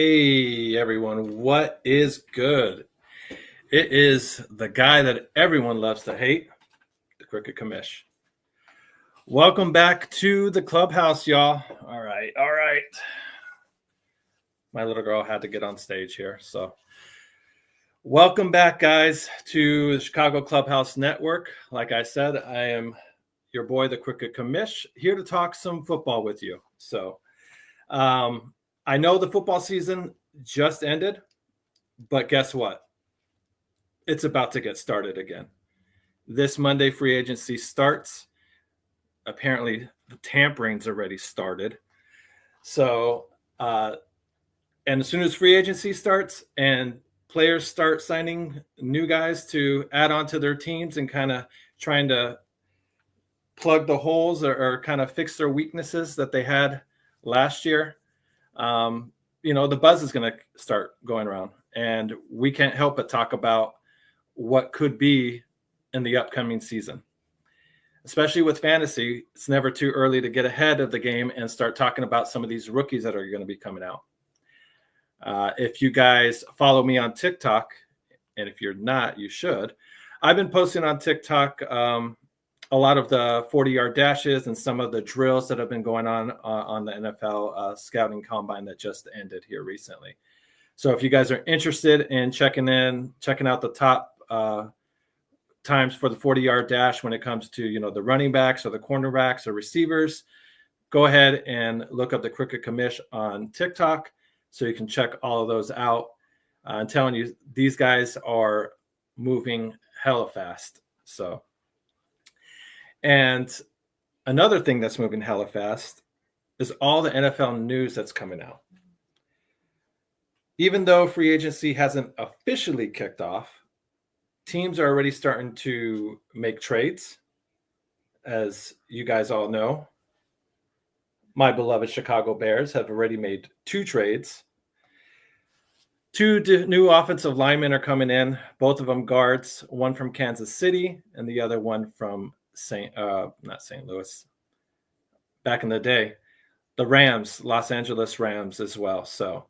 Hey everyone, what is good? It is the guy that everyone loves to hate, the Crooked Commish. Welcome back to the Clubhouse, y'all. All right. My little girl had to get on stage here, so welcome back, guys, to the Chicago Clubhouse Network. Like I said, I am your boy, the Crooked Commish, here to talk some football with you. So, I know the football season just ended, but guess what? It's about to get started again. This Monday, free agency starts. Apparently, the tampering's already started. So, and as soon as free agency starts and players start signing new guys to add on to their teams and kind of trying to plug the holes or kind of fix their weaknesses that they had last year, the buzz is going to start going around. And we can't help but talk about what could be in the upcoming season. Especially with fantasy, it's never too early to get ahead of the game and start talking about some of these rookies that are going to be coming out. If you guys follow me on TikTok, and if you're not, you should. I've been posting on TikTok a lot of the 40-yard dashes and some of the drills that have been going on the NFL scouting combine that just ended here recently. So if you guys are interested in checking out the top times for the 40-yard dash when it comes to, the running backs or the cornerbacks or receivers, go ahead and look up the Crooked Commish on TikTok so you can check all of those out. I'm telling you, these guys are moving hella fast. So, and another thing that's moving hella fast is all the NFL news that's coming out. Even though free agency hasn't officially kicked off, teams are already starting to make trades. As you guys all know, my beloved Chicago Bears have already made 2 trades. 2 new offensive linemen are coming in, both of them guards, one from Kansas City and the other one from not St. Louis. Back in the day, the Rams, Los Angeles Rams as well. So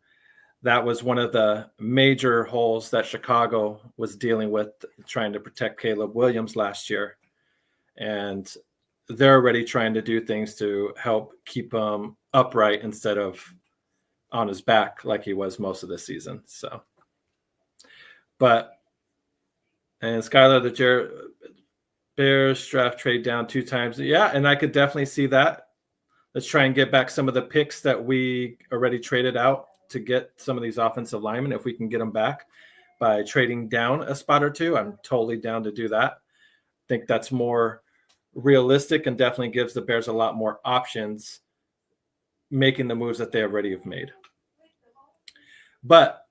that was one of the major holes that Chicago was dealing with, trying to protect Caleb Williams last year. And they're already trying to do things to help keep him upright instead of on his back like he was most of the season. So, and Skylar, the Bears draft trade down 2 times. Yeah, and I could definitely see that. Let's try and get back some of the picks that we already traded out to get some of these offensive linemen. If we can get them back by trading down a spot or 2, I'm totally down to do that. I think that's more realistic and definitely gives the Bears a lot more options making the moves that they already have made. But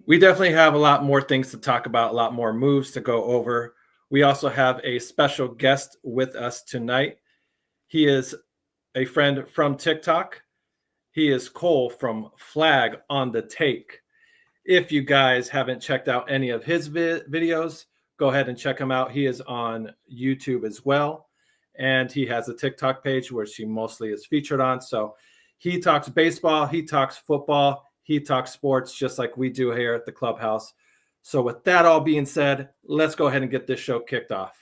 we definitely have a lot more things to talk about, a lot more moves to go over. We also have a special guest with us tonight. He is a friend from TikTok. He is Cole from Flag on the Take. If you guys haven't checked out any of his videos, go ahead and check him out. He is on YouTube as well. And he has a TikTok page where she mostly is featured on. So he talks baseball, he talks football, he talks sports just like we do here at the Clubhouse. So with that all being said, let's go ahead and get this show kicked off.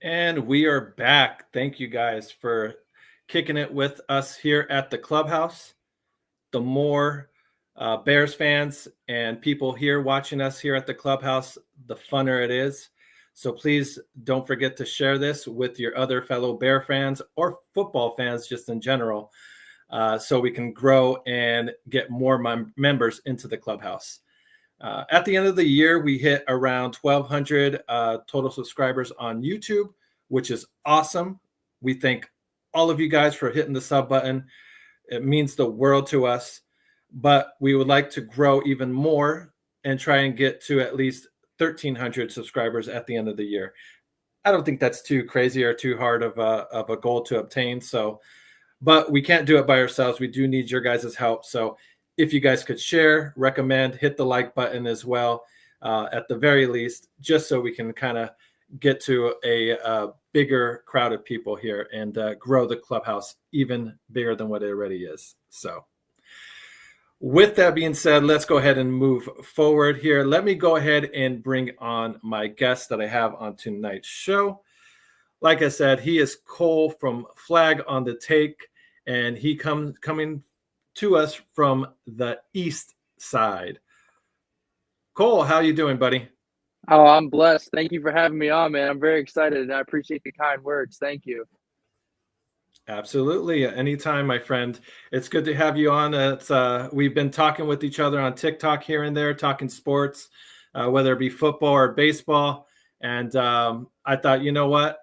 And we are back. Thank you guys for kicking it with us here at the Clubhouse. The more Bears fans and people here watching us here at the Clubhouse, the funner it is. So please don't forget to share this with your other fellow Bear fans or football fans just in general. so we can grow and get more members into the Clubhouse. At the end of the year, we hit around 1,200 total subscribers on YouTube, which is awesome. We thank all of you guys for hitting the sub button. It means the world to us, but we would like to grow even more and try and get to at least 1,300 subscribers at the end of the year. I don't think that's too crazy or too hard of a goal to obtain. So, but we can't do it by ourselves. We do need your guys' help. So if you guys could share, recommend, hit the like button as well, at the very least, just so we can kind of get to a bigger crowd of people here and grow the Clubhouse even bigger than what it already is. So with that being said, let's go ahead and move forward here. Let me go ahead and bring on my guest that I have on tonight's show. Like I said, he is Cole from Flag on the Take, and he coming to us from the East Side. Cole, how you doing, buddy? Oh, I'm blessed. Thank you for having me on, man. I'm very excited, and I appreciate the kind words. Thank you. Absolutely. Anytime, my friend. It's good to have you on. We've been talking with each other on TikTok here and there, talking sports, whether it be football or baseball. And I thought, you know what?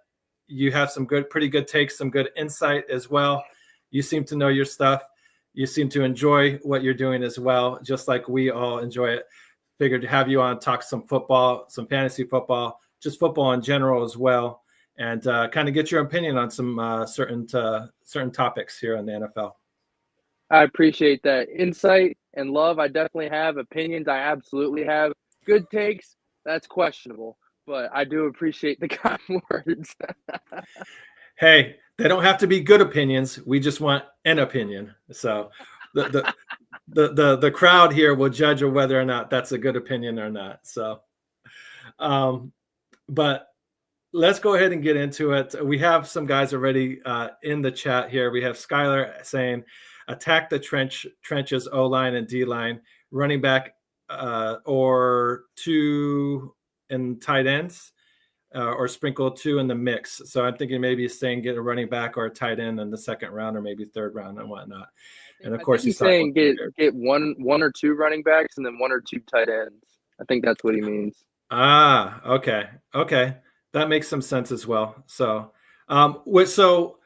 You have some pretty good takes, some good insight as well. You seem to know your stuff. You seem to enjoy what you're doing as well, just like we all enjoy it. Figured to have you on, talk some football, some fantasy football, just football in general as well, and kind of get your opinion on some certain topics here in the NFL. I appreciate that insight and love. I definitely have opinions. I absolutely have good takes. That's questionable, but I do appreciate the kind words. Hey, they don't have to be good opinions. We just want an opinion. So the crowd here will judge whether or not that's a good opinion or not. So, but let's go ahead and get into it. We have some guys already in the chat here. We have Skylar saying, attack the trenches, O-line and D-line, running back or two in tight ends, or sprinkle two in the mix. So I'm thinking maybe he's saying get a running back or a tight end in the second round or maybe third round and whatnot. And of course, he's saying get one or two running backs and then one or two tight ends. I think that's what he means. Okay. That makes some sense as well. So, so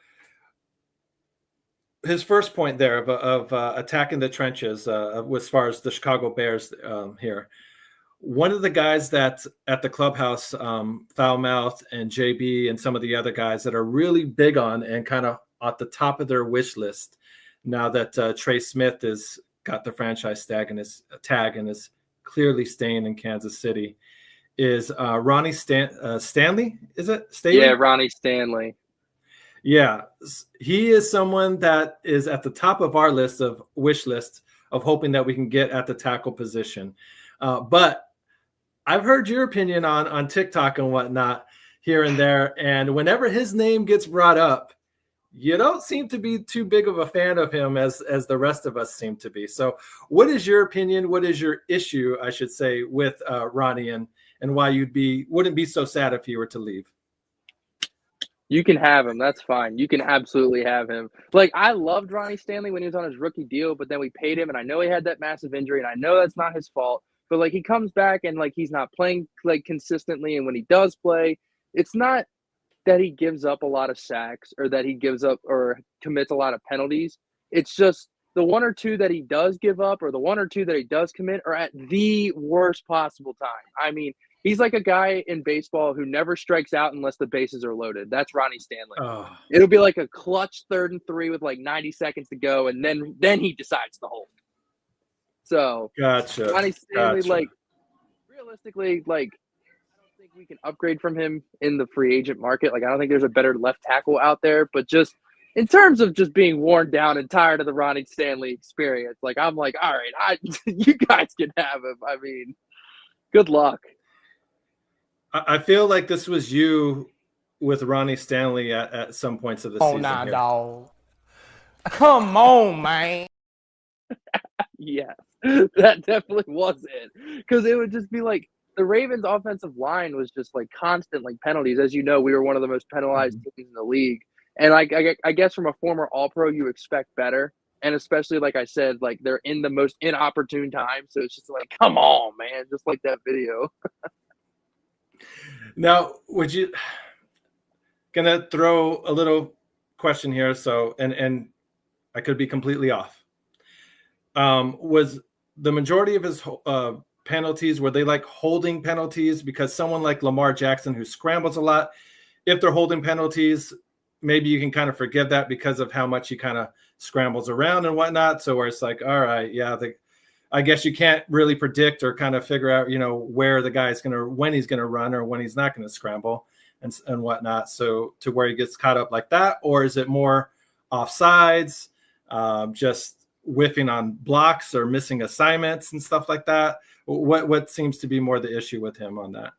his first point there of attacking the trenches, as far as the Chicago Bears here. One of the guys that's at the Clubhouse, Foulmouth and JB and some of the other guys that are really big on and kind of at the top of their wish list now that Trey Smith has got the franchise tag and is clearly staying in Kansas City is Ronnie Stanley. Is it Staley? Yeah, Ronnie Stanley. Yeah, he is someone that is at the top of our list of wish list of hoping that we can get at the tackle position. But I've heard your opinion on TikTok and whatnot here and there. And whenever his name gets brought up, you don't seem to be too big of a fan of him as the rest of us seem to be. So what is your opinion? What is your issue, I should say, with Ronnie and why wouldn't be so sad if he were to leave? You can have him. That's fine. You can absolutely have him. Like, I loved Ronnie Stanley when he was on his rookie deal, but then we paid him, and I know he had that massive injury, and I know that's not his fault. But, like, he comes back, and, like, he's not playing, like, consistently. And when he does play, it's not that he gives up a lot of sacks or that he gives up or commits a lot of penalties. It's just the one or two that he does give up or the one or two that he does commit are at the worst possible time. I mean, he's like a guy in baseball who never strikes out unless the bases are loaded. That's Ronnie Stanley. Oh. It'll be like a clutch 3rd and 3 with like 90 seconds to go, and then he decides to hold. So gotcha. Ronnie Stanley, like, realistically, like, I don't think we can upgrade from him in the free agent market. Like, I don't think there's a better left tackle out there. But just in terms of just being worn down and tired of the Ronnie Stanley experience, like, I'm like, all right, you guys can have him. I mean, good luck. I feel like this was you with Ronnie Stanley at some points of the season. Oh, nah, dog. Come on, man. Yeah, that definitely was it. Because it would just be like the Ravens' offensive line was just like constant like penalties. As you know, we were one of the most penalized teams in the league. And I guess from a former All-Pro, you expect better. And especially, like I said, like they're in the most inopportune time. So it's just like, come on, man. Just like that video. Now, would you gonna throw a little question here? So, and I could be completely off. Was the majority of his penalties, were they like holding penalties? Because someone like Lamar Jackson, who scrambles a lot, if they're holding penalties, maybe you can kind of forgive that because of how much he kind of scrambles around and whatnot. So where it's like, all right, yeah, I guess you can't really predict or kind of figure out, where the guy's when he's going to run or when he's not going to scramble and whatnot. So to where he gets caught up like that, or is it more offsides, just whiffing on blocks or missing assignments and stuff like that? What seems to be more the issue with him on that?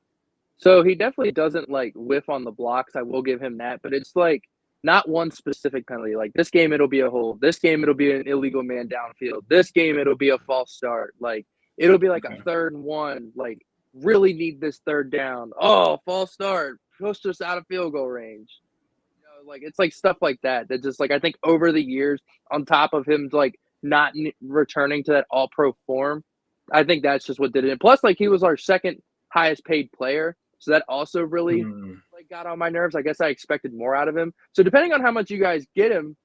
So he definitely doesn't like whiff on the blocks. I will give him that, but it's like not one specific penalty. Like this game, it'll be a hold. This game, it'll be an illegal man downfield. This game, it'll be a false start. Like it'll be like a 3rd and 1. Like really need this 3rd down. Oh, false start. Pushed us out of field goal range. Like it's like stuff like that. That just like I think over the years, on top of him like not returning to that All-Pro form, I think that's just what did it. And plus, like he was our 2nd highest paid player. So that also really like got on my nerves. I guess I expected more out of him. So depending on how much you guys get him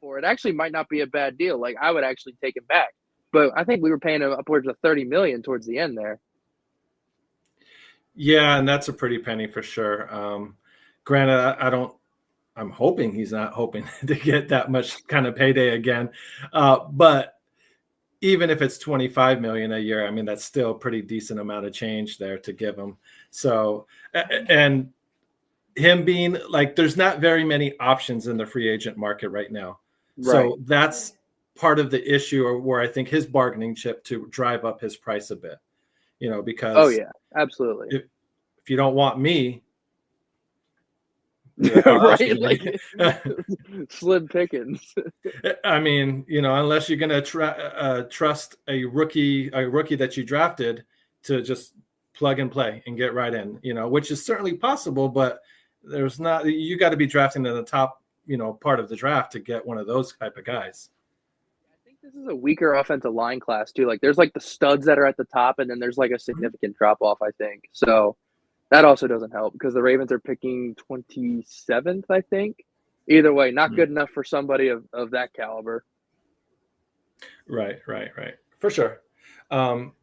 for, it actually might not be a bad deal. Like I would actually take him back. But I think we were paying him upwards of $30 million towards the end there. Yeah, and that's a pretty penny for sure. Granted, I'm hoping he's not hoping to get that much kind of payday again. But even if it's $25 million a year, I mean, that's still a pretty decent amount of change there to give him. So, and him being like, there's not very many options in the free agent market right now. Right. So that's part of the issue, or where I think his bargaining chip to drive up his price a bit, because. Oh yeah, absolutely. If you don't want me, right? Like slim pickings. I mean, unless you're going to trust a rookie that you drafted to just plug and play and get right in, which is certainly possible, but there's not. You got to be drafting in the top, part of the draft to get one of those type of guys. I think this is a weaker offensive line class too. Like there's like the studs that are at the top, and then there's like a significant drop off. I think so. That also doesn't help because the Ravens are picking 27th, I think. Either way, not good enough for somebody of that caliber. Right. For sure.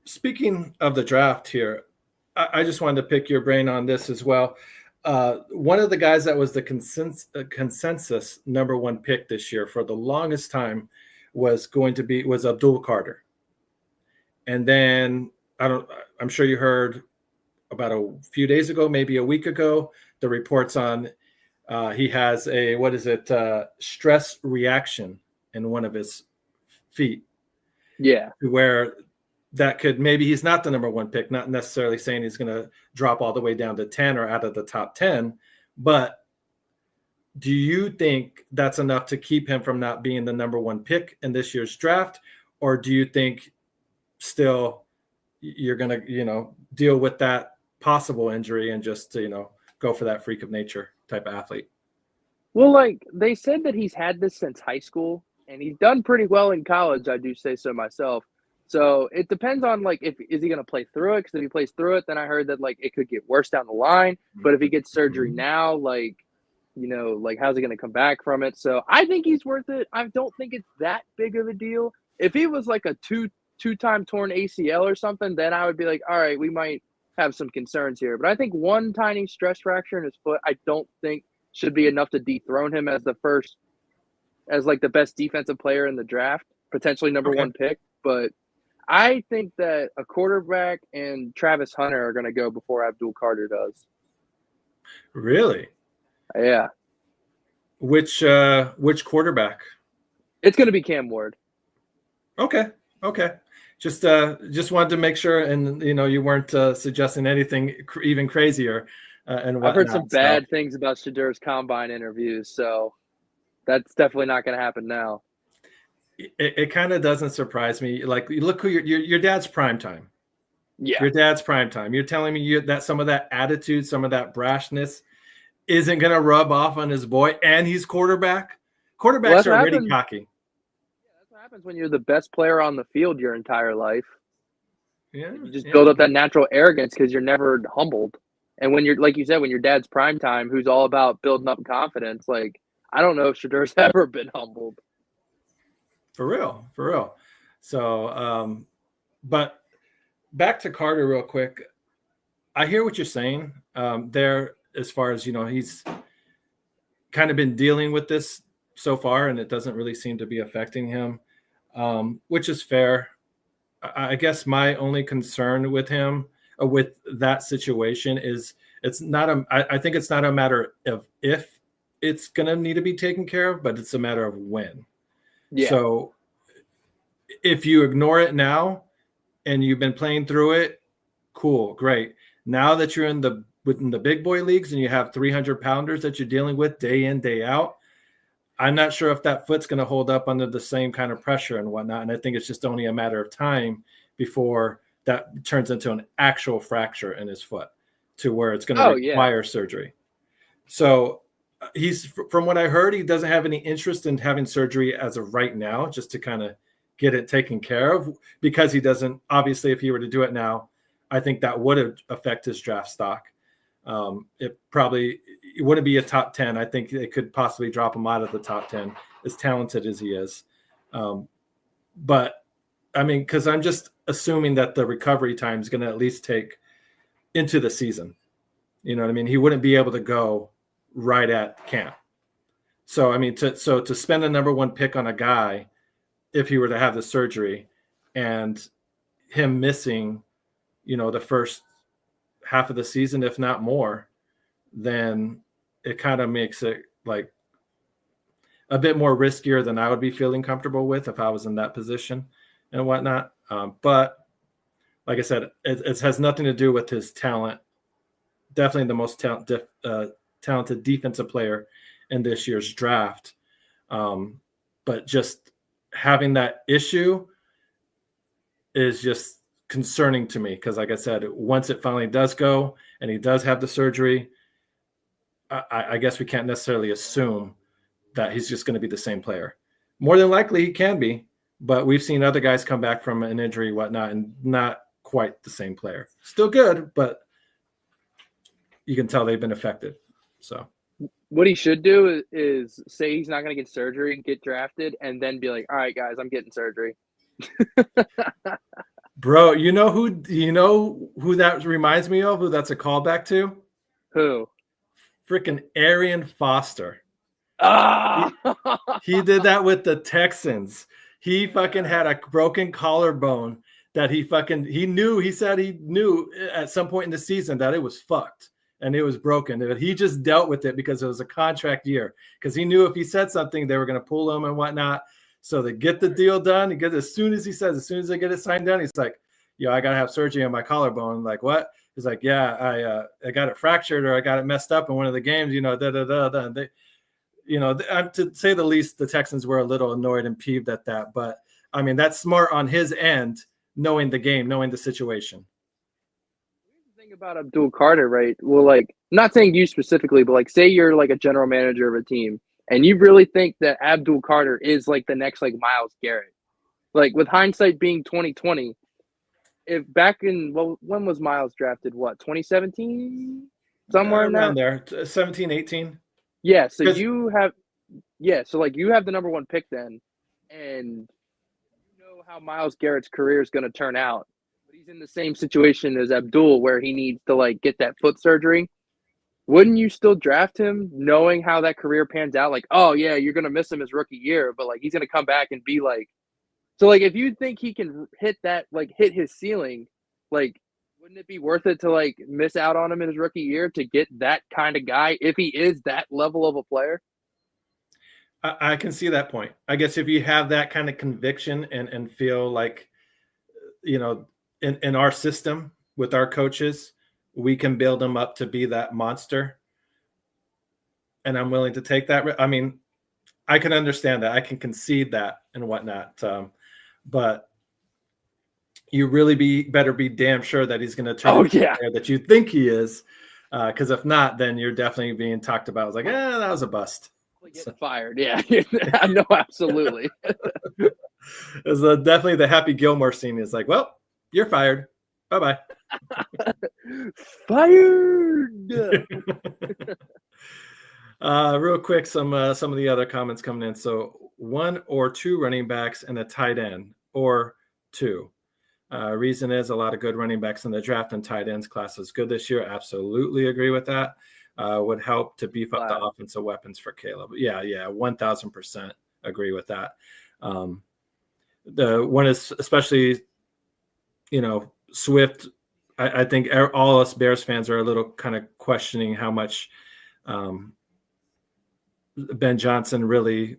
Speaking of the draft here, I just wanted to pick your brain on this as well. One of the guys that was the consensus number 1 pick this year for the longest time was Abdul Carter. And then I'm sure you heard about a few days ago, maybe a week ago, the reports on he has a stress reaction in one of his feet. Yeah. Where that could, maybe he's not the number 1 pick, not necessarily saying he's going to drop all the way down to 10 or out of the top 10. But do you think that's enough to keep him from not being the number 1 pick in this year's draft? Or do you think still you're going to, deal with that possible injury and just go for that freak of nature type of athlete? Well, like they said that he's had this since high school and he's done pretty well in college. I do say so myself. So it depends on like, is he going to play through it? Because if he plays through it, then I heard that like it could get worse down the line. But if he gets surgery now, like, like how's he going to come back from it? So I think he's worth it. I don't think it's that big of a deal. If he was like a two-time torn ACL or something, then I would be like, all right, we might have some concerns here. But I think one tiny stress fracture in his foot, I don't think should be enough to dethrone him as the best defensive player in the draft, potentially number 1 pick. But I think that a quarterback and Travis Hunter are going to go before Abdul Carter does. Really? Yeah. Which quarterback? It's going to be Cam Ward. Okay. Just wanted to make sure, and you weren't suggesting anything even crazier. And whatnot. I've heard some bad things about Shadur's combine interviews, so that's definitely not going to happen now. It kind of doesn't surprise me. Like, look who your dad's prime time. Yeah, your dad's prime time. You're telling me that some of that attitude, some of that brashness, isn't going to rub off on his boy, and he's quarterback. Quarterbacks are already cocky. happens when you're the best player on the field your entire life. Yeah, you just build up that natural arrogance because you're never humbled. And when you're, like you said, when your dad's prime time, who's all about building up confidence, like, I don't know if Shedur's ever been humbled. For real. So, but back to Carter real quick. I hear what you're saying there as far as, he's kind of been dealing with this so far, and it doesn't really seem to be affecting him, which is fair. I guess my only concern with him, with that situation, is I think it's not a matter of if it's going to need to be taken care of, but it's a matter of when. Yeah. So if you ignore it now and you've been playing through it, cool, great. Now that you're within the big boy leagues and you have 300 pounders that you're dealing with day in, day out, I'm not sure if that foot's going to hold up under the same kind of pressure and whatnot. And I think it's just only a matter of time before that turns into an actual fracture in his foot to where it's going to require surgery. So from what I heard, he doesn't have any interest in having surgery as of right now, just to kind of get it taken care of, because he doesn't, obviously, if he were to do it now, I think that would affect his draft stock. It wouldn't be a top 10. I think it could possibly drop him out of the top 10, as talented as he is. But I mean, because I'm just assuming that the recovery time is going to at least take into the season. You know what I mean? He wouldn't be able to go right at camp. So, I mean, to spend a number one pick on a guy, if he were to have the surgery and him missing, the first half of the season, if not more, then it kind of makes it like a bit more riskier than I would be feeling comfortable with if I was in that position and whatnot. But like I said, it has nothing to do with his talent. Definitely the most talented defensive player in this year's draft. But just having that issue is just concerning to me, because like I said, once it finally does go and he does have the surgery, I guess we can't necessarily assume that he's just going to be the same player. More than likely he can be, but we've seen other guys come back from an injury, whatnot, and not quite the same player. Still good, but you can tell they've been affected. So what he should do is say he's not going to get surgery, get drafted, and then be like, all right, guys, I'm getting surgery. Bro, you know who that reminds me of? Who that's a callback to? Who? Freaking Arian Foster. Ah! He did that with the Texans. He fucking had a broken collarbone that he said he knew at some point in the season that it was fucked and it was broken. And he just dealt with it because it was a contract year, because he knew if he said something, they were going to pull him and whatnot. So they get the deal done. As soon as they get it signed done, he's like, yo, I got to have surgery on my collarbone. I'm like, what? He's like, yeah, I got it fractured, or I got it messed up in one of the games, And they, to say the least, the Texans were a little annoyed and peeved at that. But I mean, that's smart on his end, knowing the game, knowing the situation. Here's the thing about Abdul Carter, right? Well, like, not saying you specifically, but like, say you're like a general manager of a team, and you really think that Abdul Carter is like the next like Myles Garrett. Like, with hindsight being 2020, if back in, well, when was Myles drafted? What, 2017? Somewhere around there, 17, 18. Yeah, so you have the number one pick then, and you know how Myles Garrett's career is going to turn out. But he's in the same situation as Abdul, where he needs to like get that foot surgery. Wouldn't you still draft him, knowing how that career pans out? Like, oh yeah, you're going to miss him his rookie year, but like he's going to come back and be like, so like if you think he can hit his ceiling, like, wouldn't it be worth it to like miss out on him in his rookie year to get that kind of guy if he is that level of a player? I can see that point. I guess if you have that kind of conviction and feel like, in our system with our coaches, we can build him up to be that monster, and I'm willing to take that. I mean, I can understand that. I can concede that and whatnot. But you really better be damn sure that he's going to turn the player that you think he is. Because if not, then you're definitely being talked about. It's like, that was a bust. Getting fired. Yeah. No, absolutely. It's definitely the Happy Gilmore scene. It's like, well, you're fired. Bye-bye. Fired. Real quick, some of the other comments coming in. So 1 or 2 running backs and a tight end, or 2. Reason is a lot of good running backs in the draft, and tight ends class is good this year. Absolutely agree with that. Would help to beef up the offensive weapons for Caleb. Yeah, 1,000% agree with that. The one is especially, Swift. I think all us Bears fans are a little kind of questioning how much Ben Johnson really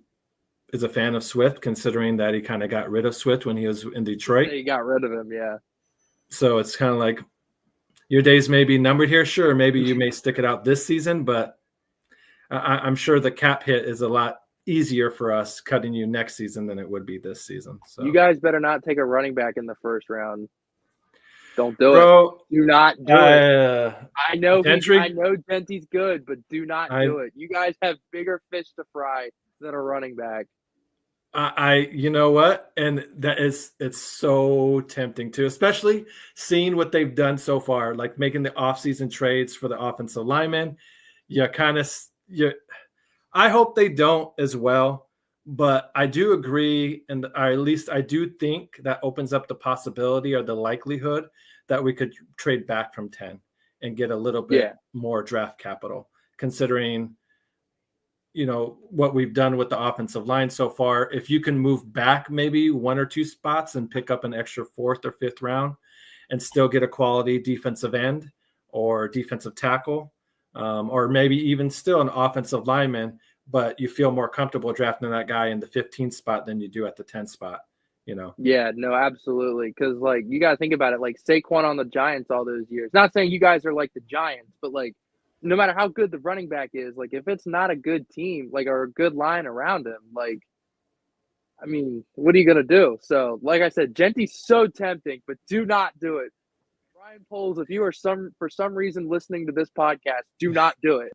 is a fan of Swift, considering that he kind of got rid of Swift when he was in Detroit. He got rid of him, yeah. So it's kind of like your days may be numbered here. Sure, maybe you may stick it out this season, but I'm sure the cap hit is a lot easier for us cutting you next season than it would be this season. So you guys better not take a running back in the first round. Don't do Bro, it. Do not do it. I know Genty's good, but do not do it. You guys have bigger fish to fry than a running back. You know what? And it's so tempting too, especially seeing what they've done so far, like making the offseason trades for the offensive linemen. I hope they don't as well, but I do agree, or at least I do think that opens up the possibility or the likelihood that we could trade back from 10 and get a little bit more draft capital, considering what we've done with the offensive line so far. If you can move back maybe 1 or 2 spots and pick up an extra 4th or 5th round and still get a quality defensive end or defensive tackle, or maybe even still an offensive lineman, but you feel more comfortable drafting that guy in the 15th spot than you do at the 10th spot, Yeah, no, absolutely. Because, you got to think about it. Like, Saquon on the Giants all those years. Not saying you guys are like the Giants, but, no matter how good the running back is, if it's not a good team, or a good line around him, what are you going to do? So, like I said, Genty's so tempting, but do not do it. Ryan Poles, if you are for some reason listening to this podcast, do not do it.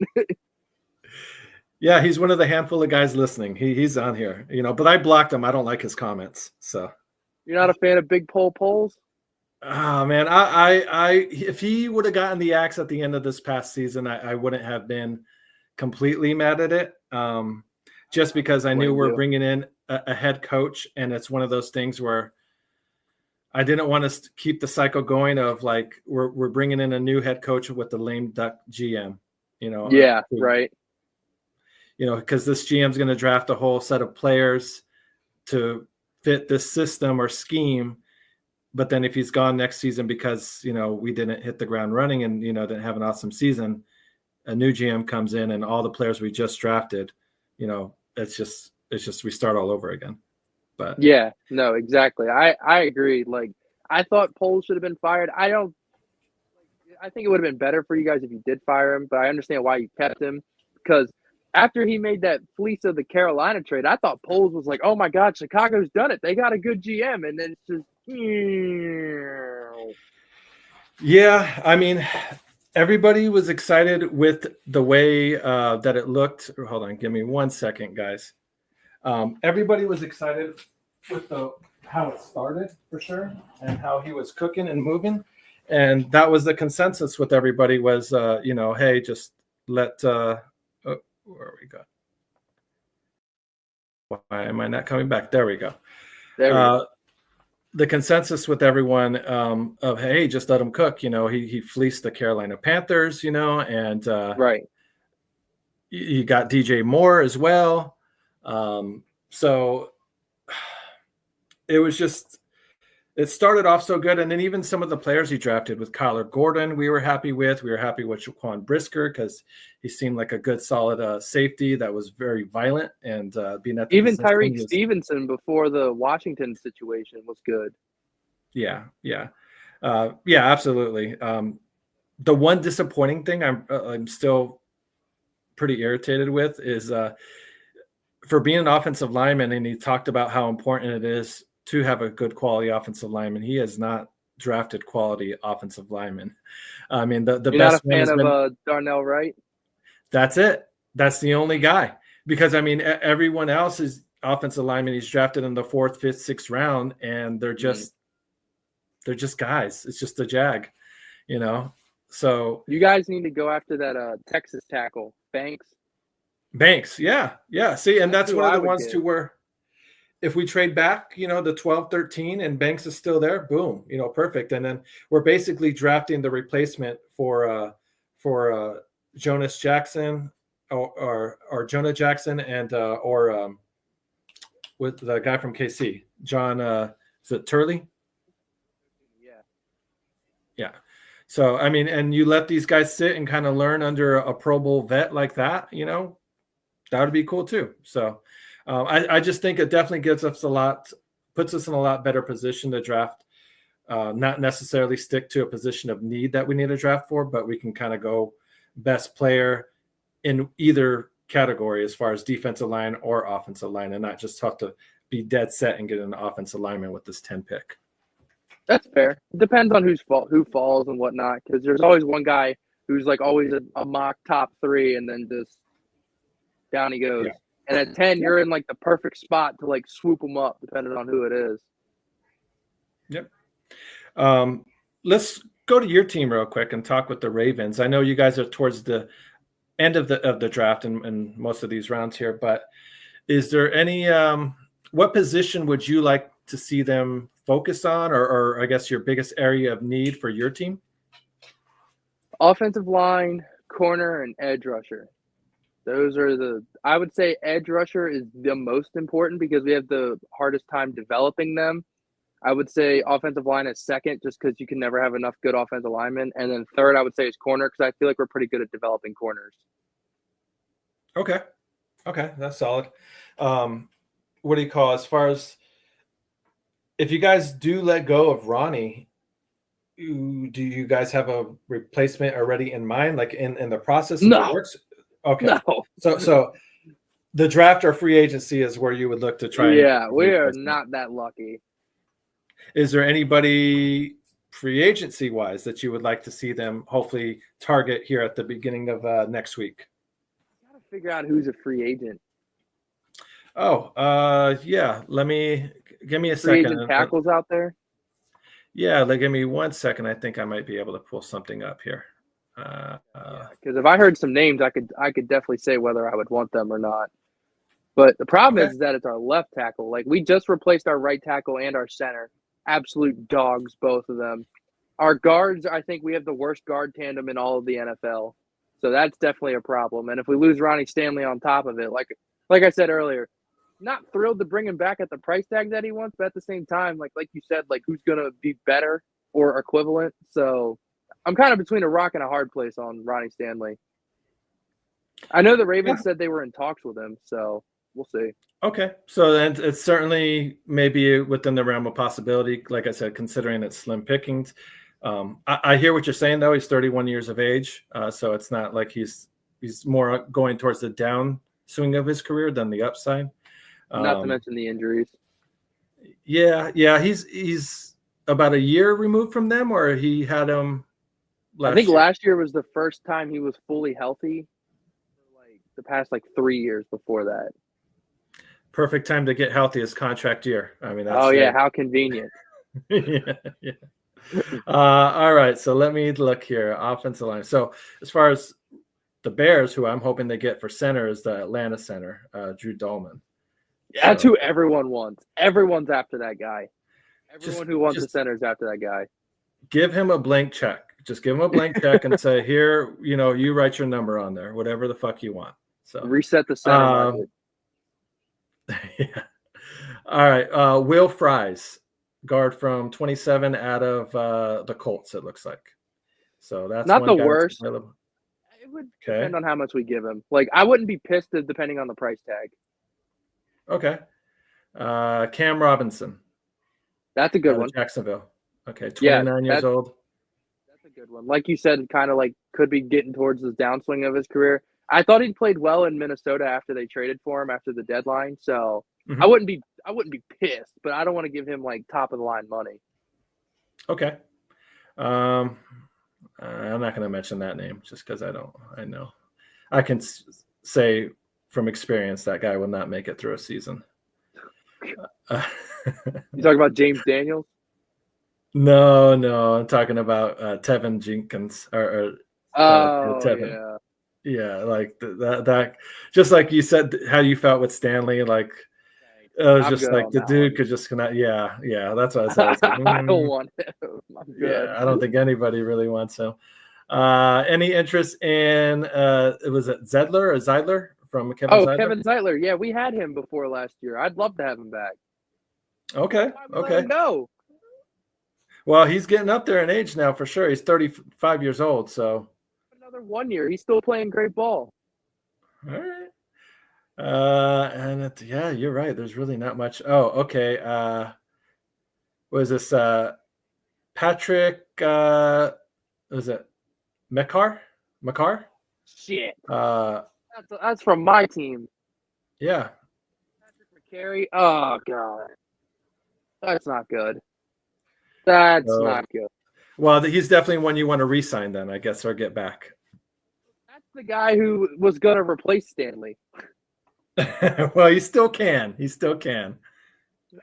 Yeah, he's one of the handful of guys listening. He's on here, but I blocked him. I don't like his comments. So you're not a fan of Big Poles? Oh man, I if he would have gotten the axe at the end of this past season, I wouldn't have been completely mad at it. Just because I knew we're bringing in a head coach, and it's one of those things where I didn't want to keep the cycle going of we're bringing in a new head coach with the lame duck GM. Yeah, right. Because this GM is going to draft a whole set of players to fit this system or scheme. But then if he's gone next season because, we didn't hit the ground running and, didn't have an awesome season, a new GM comes in and all the players we just drafted, it's just we start all over again. But yeah, no, exactly. I agree. I thought Poles should have been fired. I think it would have been better for you guys if you did fire him, but I understand why you kept him, because after he made that fleece of the Carolina trade, I thought Poles was like, oh my God, Chicago's done it. They got a good GM. And then it's just, yeah, everybody was excited with the way that it looked. Hold on, give me 1 second, guys. Everybody was excited with how it started, for sure, and how he was cooking and moving. And that was the consensus with everybody was, hey, just let where are we go? Why am I not coming back? There we go. The consensus with everyone of, hey, just let him cook. He fleeced the Carolina Panthers, and right. You got DJ Moore as well. So it started off so good. And then even some of the players he drafted with Kyler Gordon, we were happy with. We were happy with Shaquan Brisker because he seemed like a good, solid safety that was very violent. And being at even Tyreek Stevenson before the Washington situation was good. Yeah, absolutely. The one disappointing thing I'm still pretty irritated with is for being an offensive lineman, and he talked about how important it is to have a good quality offensive lineman. He has not drafted quality offensive linemen. The You're best not a fan of Darnell Wright? That's it. That's the only guy, because everyone else is offensive linemen he's drafted in the 4th, 5th, 6th round, and they're just guys. It's just a jag, you know. So you guys need to go after that Texas tackle, Banks, yeah. See, and that's who one of I the would ones get. too where if we trade back, you know, the 12, 13 and Banks is still there, boom, you know, perfect. And then we're basically drafting the replacement for Jonas Jackson or Jonah Jackson and with the guy from KC, John is it Turley? Yeah. So I mean, and you let these guys sit and kind of learn under a Pro Bowl vet like that, you know, that would be cool too. So I just think it definitely puts us in a lot better position to draft. Not necessarily stick to a position of need that we need a draft for, but we can kind of go best player in either category as far as defensive line or offensive line, and not just have to be dead set and get an offensive lineman with this 10 pick. That's fair. It depends on who falls and whatnot, because there's always one guy who's like always a mock top 3, and then just down he goes. Yeah. And at 10, you're in like the perfect spot to like swoop them up, depending on who it is. Yep. Let's go to your team real quick and talk with the Ravens. I know you guys are towards the end of the draft in most of these rounds here, but is there any what position would you like to see them focus on, or I guess your biggest area of need for your team? Offensive line, corner, and edge rusher. Those are I would say edge rusher is the most important because we have the hardest time developing them. I would say offensive line is second just because you can never have enough good offensive linemen. And then third, I would say is corner because I feel like we're pretty good at developing corners. Okay, that's solid. What do you call as far as if you guys do let go of Ronnie, do you guys have a replacement already in mind, like in the process? No. Works? Okay. No. So the draft or free agency is where you would look to try. Yeah, we are not that lucky. Is there anybody free agency wise that you would like to see them hopefully target here at the beginning of next week? Got to figure out who's a free agent. Oh, yeah. Give me a free second. Agent tackles out there. Yeah, give me 1 second. I think I might be able to pull something up here. Because if I heard some names, I could definitely say whether I would want them or not. But the problem is that it's our left tackle. Like we just replaced our right tackle and our center. Absolute dogs, both of them. Our guards, I think we have the worst guard tandem in all of the NFL. So that's definitely a problem. And if we lose Ronnie Stanley on top of it, like I said earlier, not thrilled to bring him back at the price tag that he wants, but at the same time, like you said, like who's going to be better or equivalent? So I'm kind of between a rock and a hard place on Ronnie Stanley. I know the Ravens said they were in talks with him, so we'll see. Okay. So then it's certainly maybe within the realm of possibility, like I said, considering it's slim pickings. I hear what you're saying, though. He's 31 years of age, so it's not like he's more going towards the down swing of his career than the upside. Not to mention the injuries. Yeah. He's about a year removed from them, or he had him I think last year was the first time he was fully healthy for like the past 3 years before that. Perfect time to get healthy is contract year. I mean, that's how convenient. yeah. All right, so let me look here. Offensive line. So as far as the Bears, who I'm hoping they get for center is the Atlanta center, Drew Dolman. That's who everyone wants. Everyone's after that guy. Everyone who wants a center is after that guy. Give him a blank check. Just give him a blank check and say, here, you write your number on there, whatever the fuck you want. So reset the center market. Yeah. All right. Will Fries, guard from 27 out of the Colts, it looks like. So that's not the worst. It would depend on how much we give him. Like, I wouldn't be pissed depending on the price tag. Okay. Cam Robinson. That's a good one. Jacksonville. Okay, 29 years old. That's a good one. Like you said, kind of like could be getting towards the downswing of his career. I thought he played well in Minnesota after they traded for him after the deadline. So I wouldn't be pissed, but I don't want to give him like top of the line money. Okay. I'm not going to mention that name just because I know. I can say from experience that guy will not make it through a season. You talking about James Daniels? No, I'm talking about Tevin Jenkins or Tevin. Yeah, like that. Just like you said, how you felt with Stanley, like it was I'm just good like on the that dude one. could just cannot. Yeah, that's what I said. I was like, I don't want him. I'm good. yeah, I don't think anybody really wants him. Any interest in was it Zedler or Zeidler from Kevin Zeidler? Kevin Zeitler. Yeah, we had him before last year. I'd love to have him back. Okay, Why we let him go? Well, he's getting up there in age now for sure. He's 35 years old, so Another 1 year. He's still playing great ball. all right. Yeah, you're right. There's really not much. Oh, okay. Was this Patrick? Was it Mekar? Shit. Uh, That's from my team. yeah. Patrick McCary. Oh god, that's not good. That's not good. Well, he's definitely one you want to re-sign then, I guess, or get back. That's the guy who was gonna replace Stanley. Well, he still can.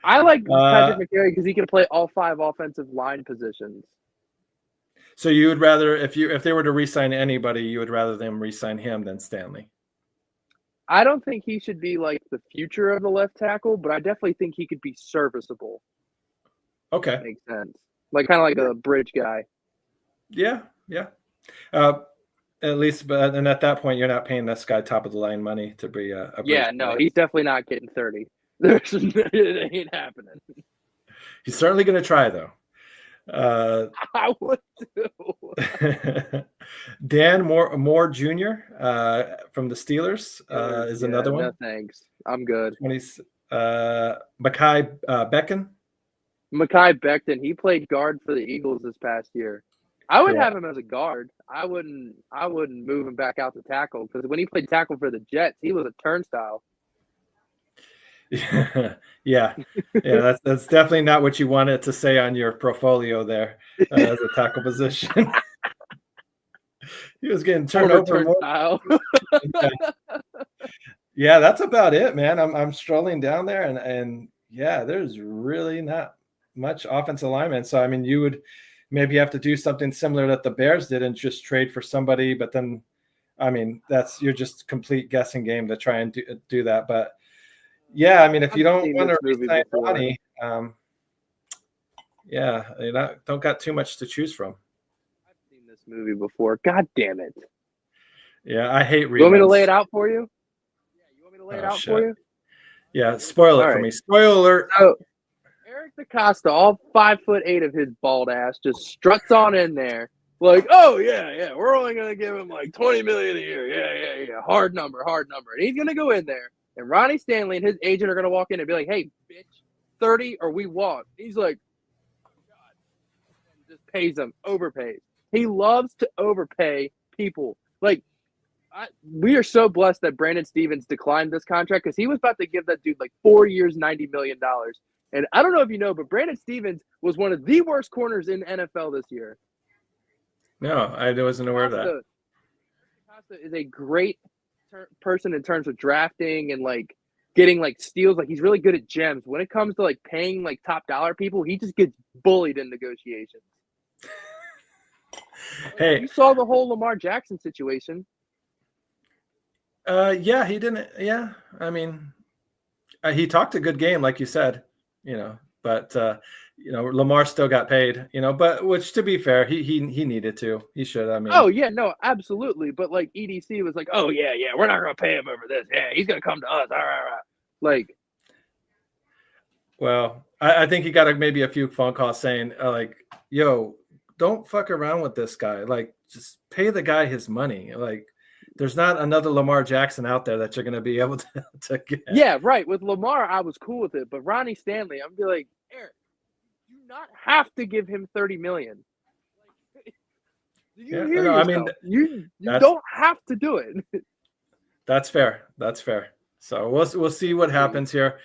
I like Patrick McCary because he can play all 5 offensive line positions. So you would rather, if they were to re-sign anybody, you would rather them re-sign him than Stanley? I don't think he should be like the future of the left tackle, but I definitely think he could be serviceable. Okay. That makes sense. Like kind of like a bridge guy. Yeah. At least, and at that point, you're not paying this guy top of the line money to be a Yeah, no, he's definitely not getting 30. It ain't happening. He's certainly going to try, though. I would too. Dan Moore Jr. From the Steelers is another one. No thanks. I'm good. Mekhi Becton. Mekhi Becton. He played guard for the Eagles this past year. I would have him as a guard. I wouldn't move him back out to tackle because when he played tackle for the Jets, he was a turnstile. Yeah. That's definitely not what you wanted to say on your portfolio there as a tackle position. He was getting turned over more. Yeah, that's about it, man. I'm strolling down there, and yeah, there's really not much offensive alignment. So I mean, you would maybe have to do something similar that the Bears did and just trade for somebody. But then, I mean, you're just complete guessing game to try and do that. But yeah, I mean, if you don't want to resign Ronnie, yeah, you don't got too much to choose from. I've seen this movie before. God damn it. Yeah, I hate reruns. You want me to lay it out for you? Yeah, you want me to lay it out for you? Yeah, spoil it for me. Spoiler alert. So, Eric DaCosta, all 5'8" of his bald ass, just struts on in there. Like, oh, yeah, we're only going to give him like $20 million a year. Yeah. Hard number. And he's going to go in there. And Ronnie Stanley and his agent are going to walk in and be like, hey, bitch, 30 or we walk. He's like, oh, God. And just pays them, overpays. He loves to overpay people. Like, we are so blessed that Brandon Stevens declined this contract because he was about to give that dude like 4 years, $90 million. And I don't know if you know, but Brandon Stevens was one of the worst corners in the NFL this year. No, I wasn't aware of that. Costa is a great person in terms of drafting and like getting like steals. Like he's really good at gems. When it comes to like paying like top dollar people, he just gets bullied in negotiations. Hey, you saw the whole Lamar Jackson situation. Yeah, he didn't. Yeah, I mean, he talked a good game, like you said, but Lamar still got paid, but which to be fair, he needed to. He should. I mean, oh yeah, no, absolutely. But like EDC was like, oh yeah, we're not gonna pay him over this. Yeah, he's gonna come to us. All right. Like, well, I think he got maybe a few phone calls saying like, yo, don't fuck around with this guy. Like, just pay the guy his money. Like, there's not another Lamar Jackson out there that you're going to be able to get. Yeah, right. With Lamar, I was cool with it. But Ronnie Stanley, I'm be like, Eric, you do not have to give him $30 million. Like, do you hear yourself? I mean, you don't have to do it. That's fair. So we'll see what happens here.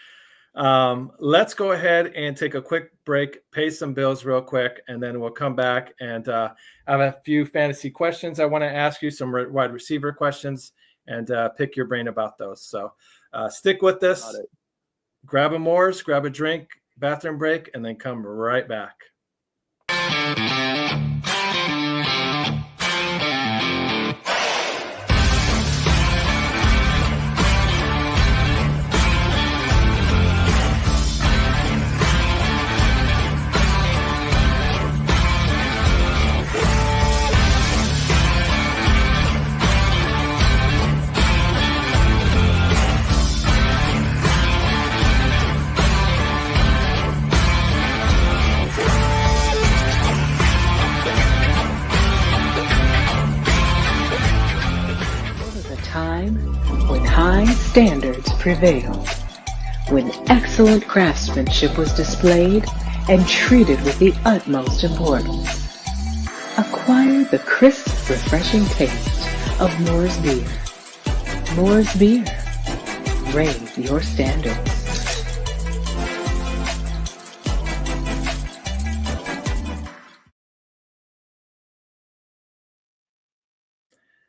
Let's go ahead and take a quick break, pay some bills real quick, and then we'll come back and I have a few fantasy questions I want to ask you, some wide receiver questions, and pick your brain about those. So stick with this. grab a Moors, grab a drink, bathroom break, and then come right back. When high standards prevailed, when excellent craftsmanship was displayed and treated with the utmost importance. Acquire the crisp, refreshing taste of Moors beer. Moors beer. Raise your standards.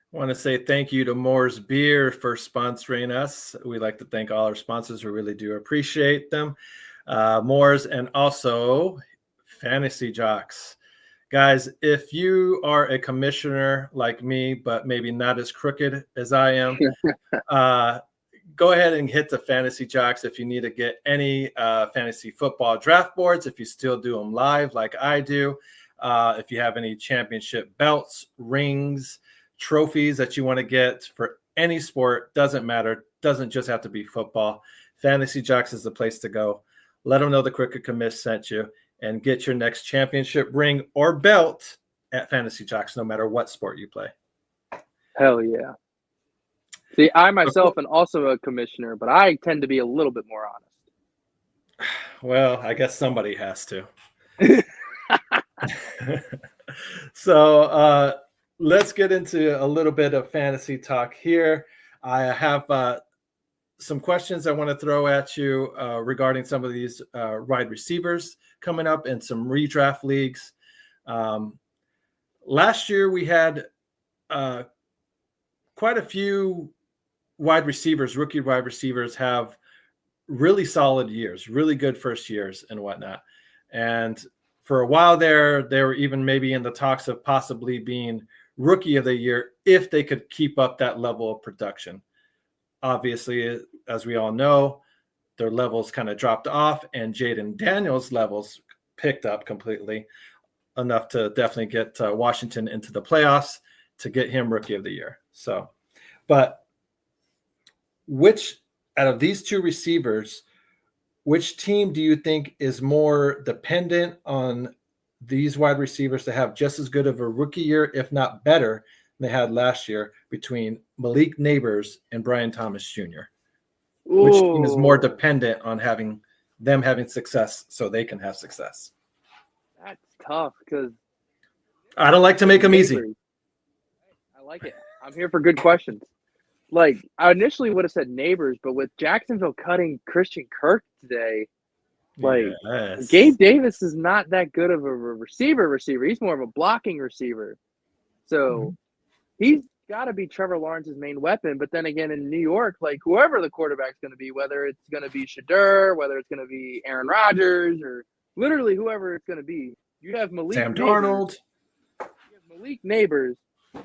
I want to say thank you to Moors Beer for sponsoring us. We like to thank all our sponsors. We really do appreciate them. Moors and also Fantasy Jocks. Guys, if you are a commissioner like me, but maybe not as crooked as I am, go ahead and hit the Fantasy Jocks if you need to get any fantasy football draft boards, if you still do them live like I do, if you have any championship belts, rings, trophies that you want to get for any sport, doesn't matter, doesn't just have to be football. Fantasy Jocks is the place to go. Let them know the Crooked Commish sent you and get your next championship ring or belt at Fantasy Jocks, no matter what sport you play. Hell yeah. See, I myself am also a commissioner, but I tend to be a little bit more honest. Well, I guess somebody has to. So let's get into a little bit of fantasy talk here. I have some questions I want to throw at you regarding some of these wide receivers coming up in some redraft leagues. Last year, we had quite a few rookie wide receivers have really solid years, really good first years and whatnot. And for a while there, they were even maybe in the talks of possibly being rookie of the year if they could keep up that level of production. Obviously, as we all know, their levels kind of dropped off, and Jaden Daniels' levels picked up completely, enough to definitely get Washington into the playoffs to get him rookie of the year. So, but which out of these two receivers, which team do you think is more dependent on these wide receivers to have just as good of a rookie year, if not better, than they had last year, between Malik Neighbors and Brian Thomas Jr.? Ooh. Which team is more dependent on having success so they can have success? That's tough because I don't like to make them easy. I like it. I'm here for good questions. Like, I initially would have said Neighbors, but with Jacksonville cutting Christian Kirk today, yes. Gabe Davis is not that good of a receiver. He's more of a blocking receiver. So he's got to be Trevor Lawrence's main weapon. But then again, in New York, like, whoever the quarterback's going to be, whether it's going to be Shadur, whether it's going to be Aaron Rodgers, or literally whoever it's going to be, you have Malik Sam Darnold. You have Malik Neighbors. I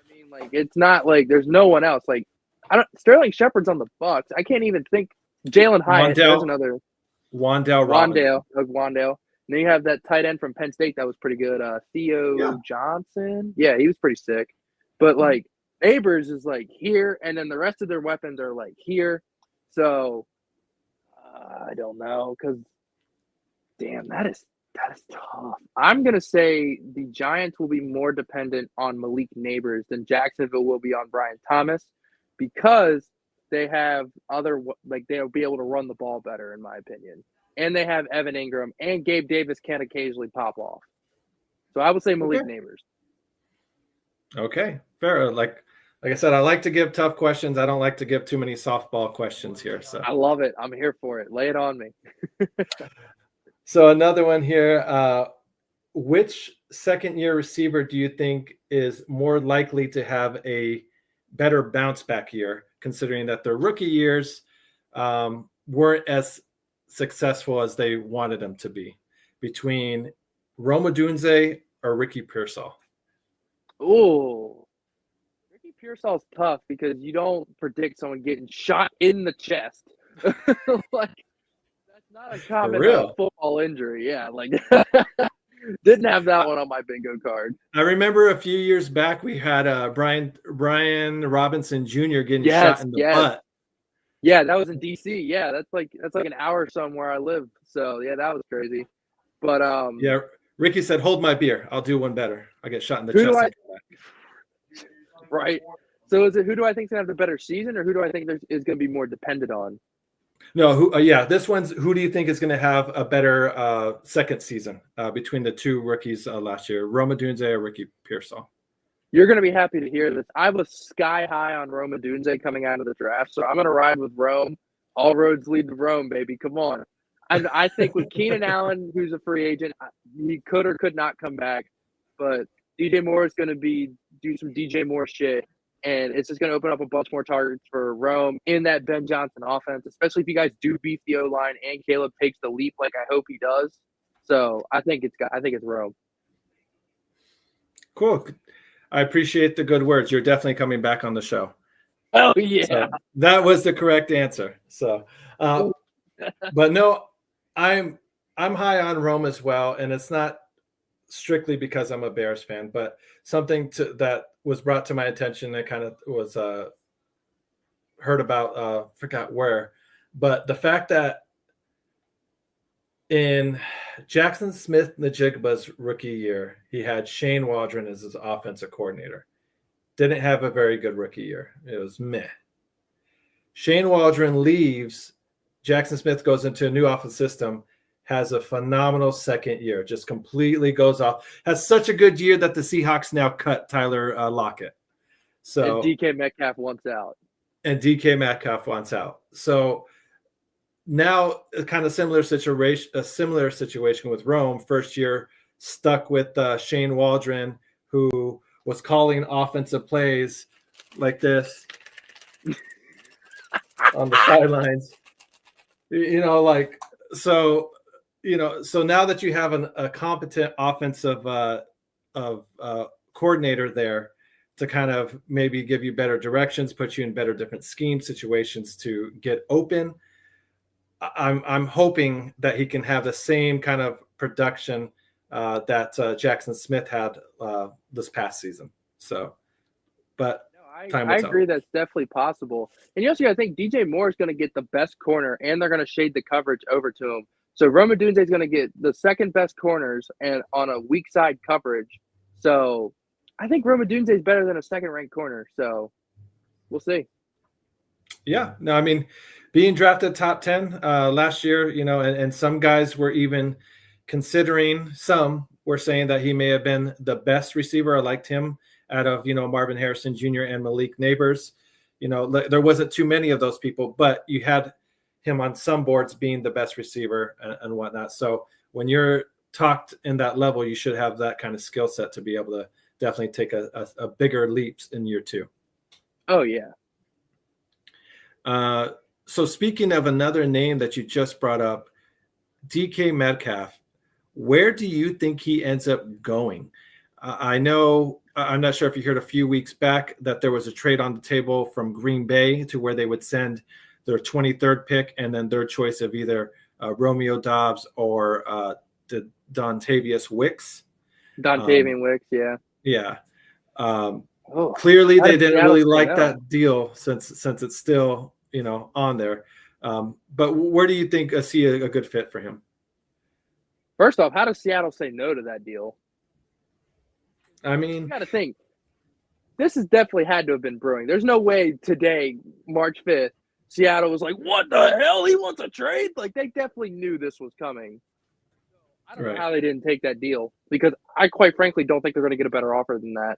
mean, like, it's not like there's no one else. Like, Sterling Shepard's on the Bucs. I can't even think. Jalen Hyatt. There's another. Wandale. And then you have that tight end from Penn State that was pretty good. Theo Johnson. Yeah, he was pretty sick. But, like, Neighbors is, like, here, and then the rest of their weapons are, like, here. So, I don't know, because, damn, that is tough. I'm going to say the Giants will be more dependent on Malik Neighbors than Jacksonville will be on Brian Thomas, because they have they'll be able to run the ball better, in my opinion. And they have Evan Ingram, and Gabe Davis can occasionally pop off. So I would say Malik Neighbors. Okay, fair. Like I said, I like to give tough questions. I don't like to give too many softball questions here. So I love it. I'm here for it. Lay it on me. So another one here. Which second-year receiver do you think is more likely to have a better bounce back year, considering that their rookie years weren't as successful as they wanted them to be, between Rome Odunze or Ricky Pearsall? Ooh, Ricky Pearsall's tough because you don't predict someone getting shot in the chest. Like, that's not a common football injury. Yeah, like didn't have that one on my bingo card. I remember a few years back we had Brian Robinson Jr. getting shot in the butt. Yeah, that was in DC. Yeah, that's like an hour somewhere I live. So yeah, that was crazy. But yeah, Ricky said, "Hold my beer. I'll do one better. I'll get shot in the chest." Right. So is it who do I think is gonna have the better season, or who do I think is gonna be more dependent on? No, who? Yeah, this one's who do you think is going to have a better second season between the two rookies last year, Rome Odunze or Ricky Pearsall? You're going to be happy to hear this. I was sky high on Rome Odunze coming out of the draft, so I'm going to ride with Rome. All roads lead to Rome, baby. Come on. And I think with Keenan Allen, who's a free agent, he could or could not come back. But DJ Moore is going to do some DJ Moore shit, and it's just going to open up a bunch more targets for Rome in that Ben Johnson offense, especially if you guys do beat the O-line and Caleb takes the leap like I hope he does. So I think it's Rome. Cool. I appreciate the good words. You're definitely coming back on the show. Oh, yeah. So that was the correct answer. So, but no, I'm high on Rome as well, and it's not strictly because I'm a Bears fan, but something that was brought to my attention that kind of was heard about, forgot where, but the fact that in Jackson Smith-Njigba's rookie year, he had Shane Waldron as his offensive coordinator. Didn't have a very good rookie year. It was meh. Shane Waldron leaves. Jackson Smith goes into a new offense system, has a phenomenal second year, just completely goes off. Has such a good year that the Seahawks now cut Tyler Lockett. So and DK Metcalf wants out. So now a kind of similar situation with Rome. First year stuck with Shane Waldron, who was calling offensive plays like this on the sidelines. So now that you have a competent offensive coordinator there to kind of maybe give you better directions, put you in better different scheme situations to get open, I'm hoping that he can have the same kind of production that Jackson Smith had this past season. So, but I agree that's definitely possible. And you also got to think DJ Moore is going to get the best corner, and they're going to shade the coverage over to him. So Rome Odunze is going to get the second best corners and on a weak side coverage. So I think Rome Odunze is better than a second-ranked corner. So we'll see. Yeah, no, I mean, being drafted top 10 last year, and some guys were even considering, some were saying that he may have been the best receiver. I liked him out of, Marvin Harrison Jr. and Malik Neighbors. There wasn't too many of those people, but you had him on some boards being the best receiver and whatnot. So when you're talked in that level, you should have that kind of skill set to be able to definitely take a bigger leaps in year two. Oh, yeah. So speaking of another name that you just brought up, DK Metcalf, where do you think he ends up going? I know, I'm not sure if you heard a few weeks back that there was a trade on the table from Green Bay to where they would send their 23rd pick and then their choice of either Romeo Doubs or Dontavian Wicks. Dontavian Wicks, yeah. Yeah. Clearly, they didn't really like that deal since it's still, on there. But where do you think see a good fit for him? First off, how does Seattle say no to that deal? I mean, you got to think. This has definitely had to have been brewing. There's no way today, March 5th, Seattle was like, what the hell? He wants a trade? Like, they definitely knew this was coming. I don't know how they didn't take that deal, because I quite frankly don't think they're going to get a better offer than that.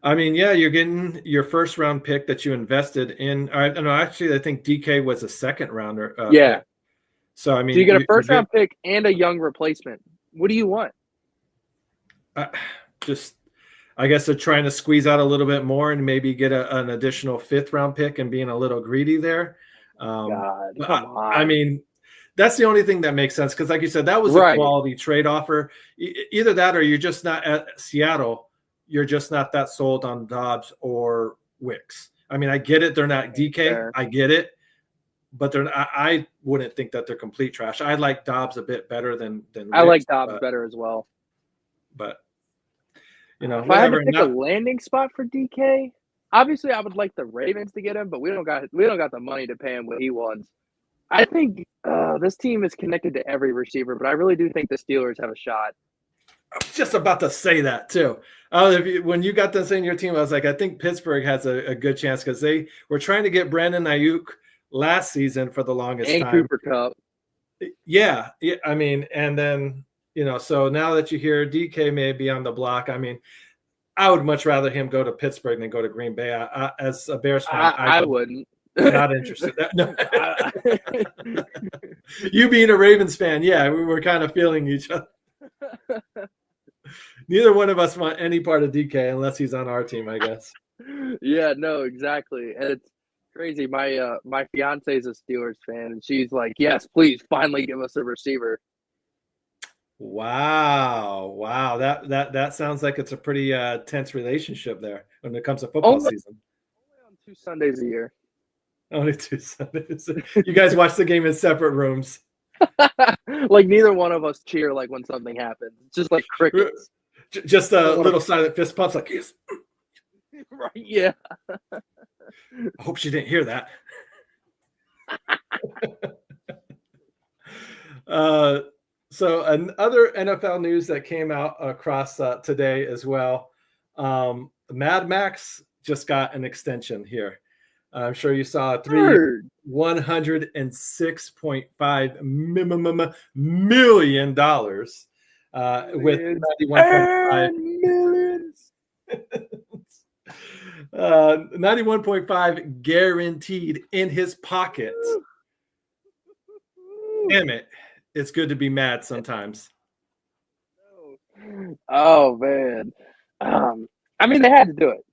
I mean, yeah, you're getting your first round pick that you invested in. I think DK was a second rounder. Pick. So, I mean, you get a first round pick and a young replacement. What do you want? I guess they're trying to squeeze out a little bit more and maybe get an additional fifth round pick and being a little greedy there. God, but come on. I mean, that's the only thing that makes sense because, like you said, that was a quality trade offer. Either that or you're just not at Seattle. You're just not that sold on Dobbs or Wicks. I mean, I get it. They're not DK. Fair. I get it. But I wouldn't think that they're complete trash. I like Dobbs a bit better than Wicks, I like Dobbs better as well. But, you know, if whatever. I had to pick a landing spot for DK, obviously I would like the Ravens to get him, but we don't got the money to pay him what he wants. I think this team is connected to every receiver, but I really do think the Steelers have a shot. I was just about to say that too. When you got done saying your team, I was like, I think Pittsburgh has a good chance because they were trying to get Brandon Ayuk last season for the longest and time. Cooper Kupp. Yeah. I mean, and then, you know, so now that you hear DK may be on the block, I mean, I would much rather him go to Pittsburgh than go to Green Bay. As a Bears fan, I wouldn't. Not interested. No. You being a Ravens fan, yeah, we were kind of feeling each other. Neither one of us want any part of DK unless he's on our team, I guess. Yeah, no, exactly. And it's crazy. My fiance is a Steelers fan, and she's like, "Yes, please, finally give us a receiver." Wow. That sounds like it's a pretty tense relationship there when it comes to football season. Only on 2 Sundays a year. Only 2 Sundays. You guys watch the game in separate rooms. Like neither one of us cheer like when something happens. It's just like crickets. Just a little silent fist pumps like, yes. Right, yeah. I hope she didn't hear that. So another NFL news that came out across today as well. Mad Max just got an extension here. I'm sure you saw $106.5 million with 91.5 millions. 91.5 guaranteed in his pocket. Damn it. It's good to be mad sometimes. Oh, man. I mean, they had to do it.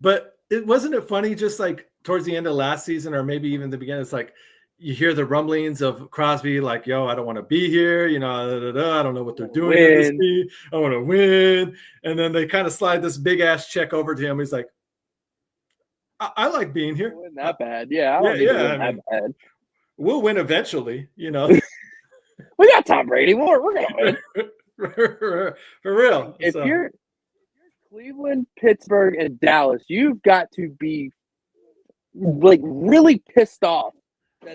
But wasn't it funny just like towards the end of last season or maybe even the beginning, it's like you hear the rumblings of Crosby like, yo, I don't want to be here. You know, I don't know what they're doing. I want to win. And then they kind of slide this big ass check over to him. He's like, I like being here. It wasn't that bad. Yeah. I don't think it was that bad. We'll win eventually, you know. We got Tom Brady. We're going to win. For real. If you're Cleveland, Pittsburgh, and Dallas, you've got to be like really pissed off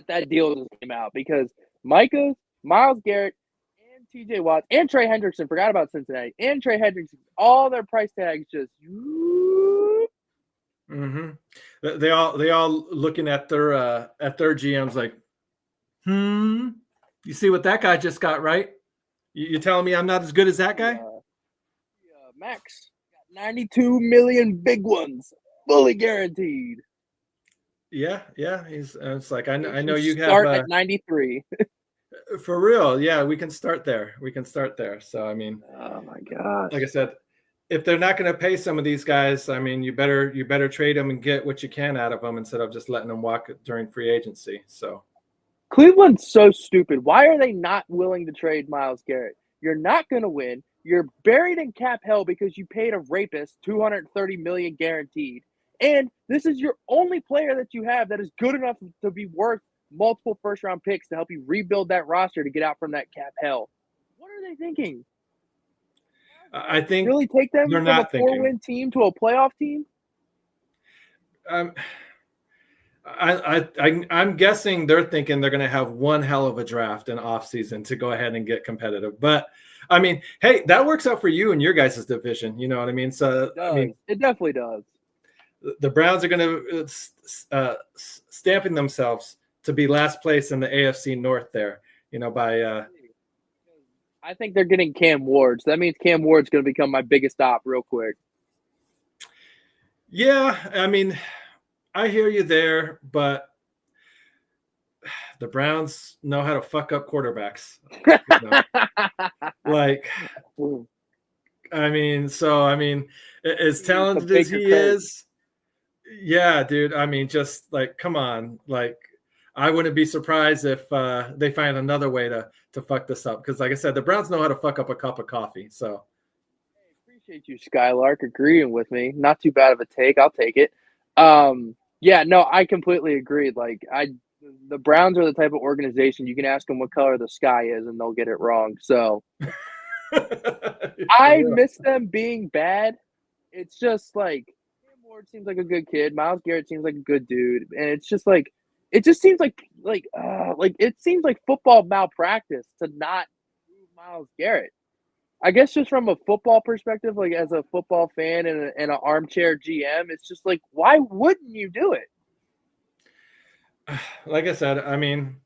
that deal just came out because Micah, Myles Garrett, and TJ Watt, and Trey Hendrickson, forgot about Cincinnati, and Trey Hendrickson, all their price tags just They all looking at their GMs like, you see what that guy just got, right? You telling me I'm not as good as that guy? Max got 92 million big ones, fully guaranteed. Yeah. It's like I know you start have at 93. For real, yeah. We can start there. So I mean, oh my god, like I said, if they're not going to pay some of these guys, I mean, you better trade them and get what you can out of them instead of just letting them walk during free agency. So Cleveland's so stupid. Why are they not willing to trade Myles Garrett? You're not going to win. You're buried in cap hell because you paid a rapist $230 million guaranteed. And this is your only player that you have that is good enough to be worth multiple first-round picks to help you rebuild that roster to get out from that cap hell. What are they thinking? I think really take them from a 4-win team to a playoff team? I'm guessing they're thinking they're going to have one hell of a draft in offseason to go ahead and get competitive. But I mean, hey, that works out for you and your guys' division. You know what I mean? So it definitely does. The Browns are going to stamping themselves to be last place in the AFC North there, you know, by I think they're getting Cam Ward. So that means Cam Ward's going to become my biggest op real quick. Yeah, I mean, I hear you there, but the Browns know how to fuck up quarterbacks. You know? Like, I mean, as talented as he is, Yeah, dude. I mean, just like, come on. Like, I wouldn't be surprised if they find another way to fuck this up. Because, like I said, the Browns know how to fuck up a cup of coffee. So, Appreciate you, Skylark, agreeing with me. Not too bad of a take. I'll take it. Yeah, no, I completely agree. Like, the Browns are the type of organization you can ask them what color the sky is, and they'll get it wrong. So I miss them being bad. It's just like Cam Ward seems like a good kid. Myles Garrett seems like a good dude, and it's just like it just seems like it seems like football malpractice to not move Myles Garrett. I guess just from a football perspective, like as a football fan and an armchair GM, it's just like, why wouldn't you do it? Like I said, I mean,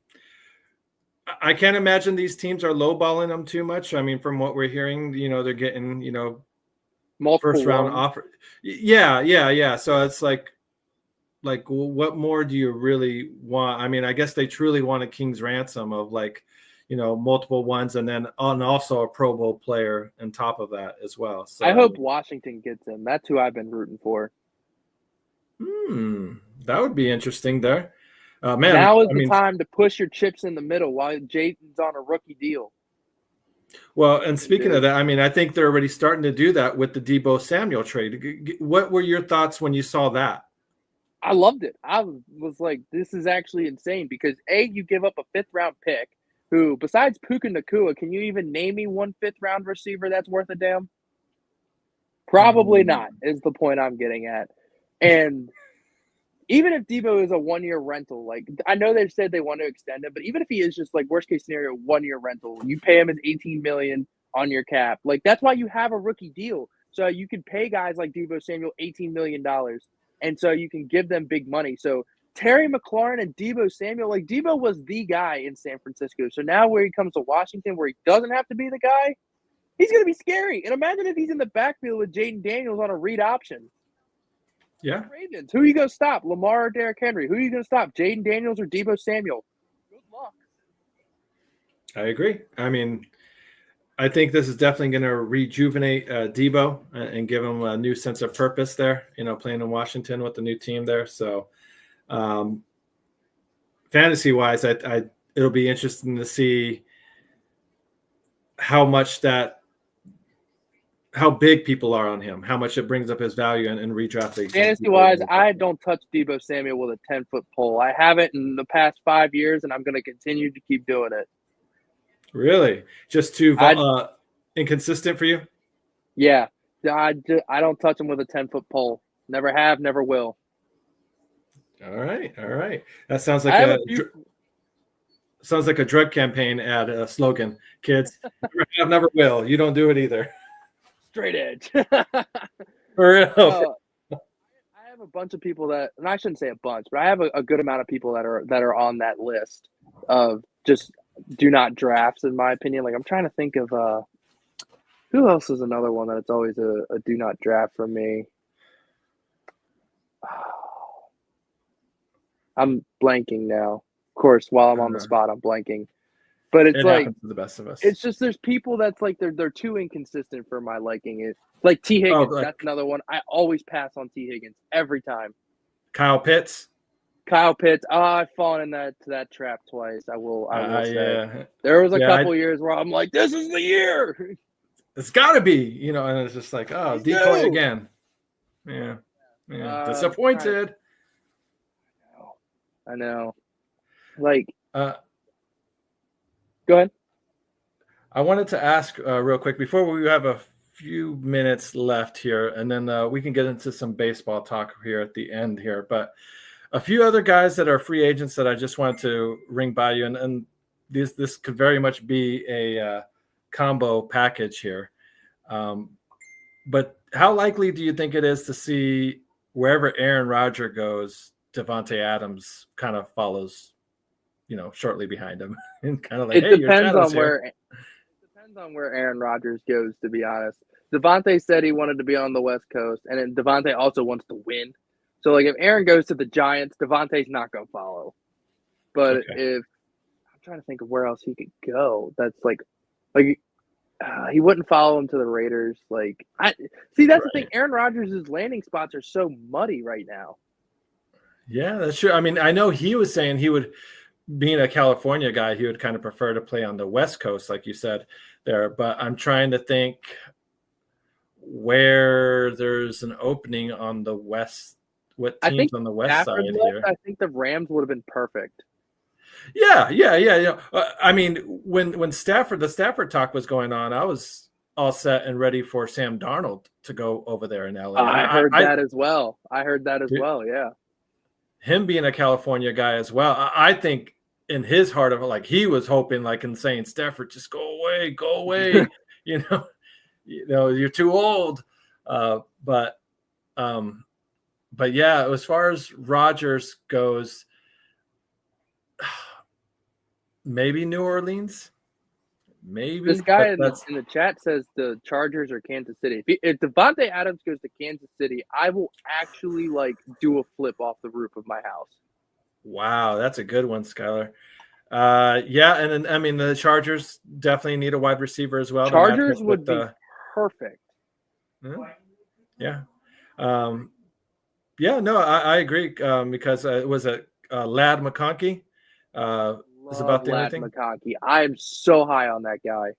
I can't imagine these teams are lowballing them too much. I mean, from what we're hearing, they're getting, Multiple first round ones. offer. Yeah. So it's like, what more do you really want? I mean, I guess they truly want a king's ransom of like, multiple ones, and then also a Pro Bowl player on top of that as well. So I hope Washington gets him. That's who I've been rooting for. That would be interesting there. Man, now is the time to push your chips in the middle while Jayden's on a rookie deal. Well, and speaking of that, I mean, I think they're already starting to do that with the Deebo Samuel trade. What were your thoughts when you saw that? I loved it. I was like, this is actually insane because you give up a 5th-round pick who, besides Puka Nacua, can you even name me one 5th-round receiver that's worth a damn? Probably not, is the point I'm getting at. And even if Deebo is a 1-year rental, like I know they've said they want to extend it, but even if he is just like worst case scenario 1-year rental, you pay him his $18 million on your cap. Like that's why you have a rookie deal, so you can pay guys like Deebo Samuel $18 million, and so you can give them big money. So Terry McLaurin and Deebo Samuel, like Deebo was the guy in San Francisco. So now where he comes to Washington, where he doesn't have to be the guy, he's going to be scary. And imagine if he's in the backfield with Jaden Daniels on a read option. Yeah. Ravens. Who are you going to stop? Lamar or Derrick Henry? Who are you going to stop? Jaden Daniels or Deebo Samuel? Good luck. I agree. I mean, I think this is definitely going to rejuvenate Deebo and give him a new sense of purpose there, playing in Washington with the new team there. So fantasy-wise, it'll be interesting to see how big people are on him, how much it brings up his value and redraft leagues. Fantasy-wise, I don't touch Deebo Samuel with a 10-foot pole. I haven't in the past 5 years, and I'm going to continue to keep doing it. Really? Just too inconsistent for you? Yeah. I don't touch him with a 10-foot pole. Never have, never will. All right. That sounds like a drug campaign ad slogan. Kids, never have, never will. You don't do it either. Straight edge. For real. I have a bunch of people that, and I shouldn't say a bunch, but I have a good amount of people that are on that list of just do not drafts, in my opinion. Like I'm trying to think of who else is another one that it's always a do not draft for me. I'm blanking now. Of course, while I'm on the spot, I'm blanking. But it's like happens to the best of us. It's just there's people that's like they're too inconsistent for my liking. It like T Higgins. That's another one. I always pass on T Higgins every time. Kyle Pitts. I've fallen in that trap twice. I will say. Yeah. There was a couple years where I'm like, this is the year. It's got to be, and it's just like, oh, decoy again. Yeah. Disappointed. I know. Like. Go ahead. I wanted to ask real quick before we have a few minutes left here, and then we can get into some baseball talk here at the end here. But a few other guys that are free agents that I just wanted to ring by you, and this could very much be a combo package here. But how likely do you think it is to see wherever Aaron Rodgers goes, Devontae Adams kind of follows? Shortly behind him, and kind of like, it depends on where Aaron Rodgers goes. To be honest, Devontae said he wanted to be on the West Coast, and then Devontae also wants to win. So, like, if Aaron goes to the Giants, Devontae's not going to follow. But if I'm trying to think of where else he could go, that's like he wouldn't follow him to the Raiders. Like, that's the thing. Aaron Rodgers' landing spots are so muddy right now. Yeah, that's true. I mean, I know he was saying he would, being a California guy, he would kind of prefer to play on the West Coast, like you said there. But I'm trying to think where there's an opening on the West. What I teams think on the West Stafford side left, here? I think the Rams would have been perfect. Yeah. I mean, when the Stafford talk was going on, I was all set and ready for Sam Darnold to go over there in LA. I heard I that as well. Yeah. him being a California guy as well. I think in his heart of it, like he was hoping, like and saying, Stafford, just go away. you know, you're too old. But yeah, as far as Rodgers goes, maybe New Orleans. Maybe This guy in that's the chat says the Chargers or Kansas City. If Devontae Adams goes to Kansas City, I will actually like do a flip off the roof of my house. wow, that's a good one, Skylar. Yeah, and then I mean the Chargers definitely need a wide receiver as well. Chargers would be perfect. Yeah. Yeah, no, I agree because it was a Lad McConkey. Is about the only Lad thing. McConkey. I am so high on that guy.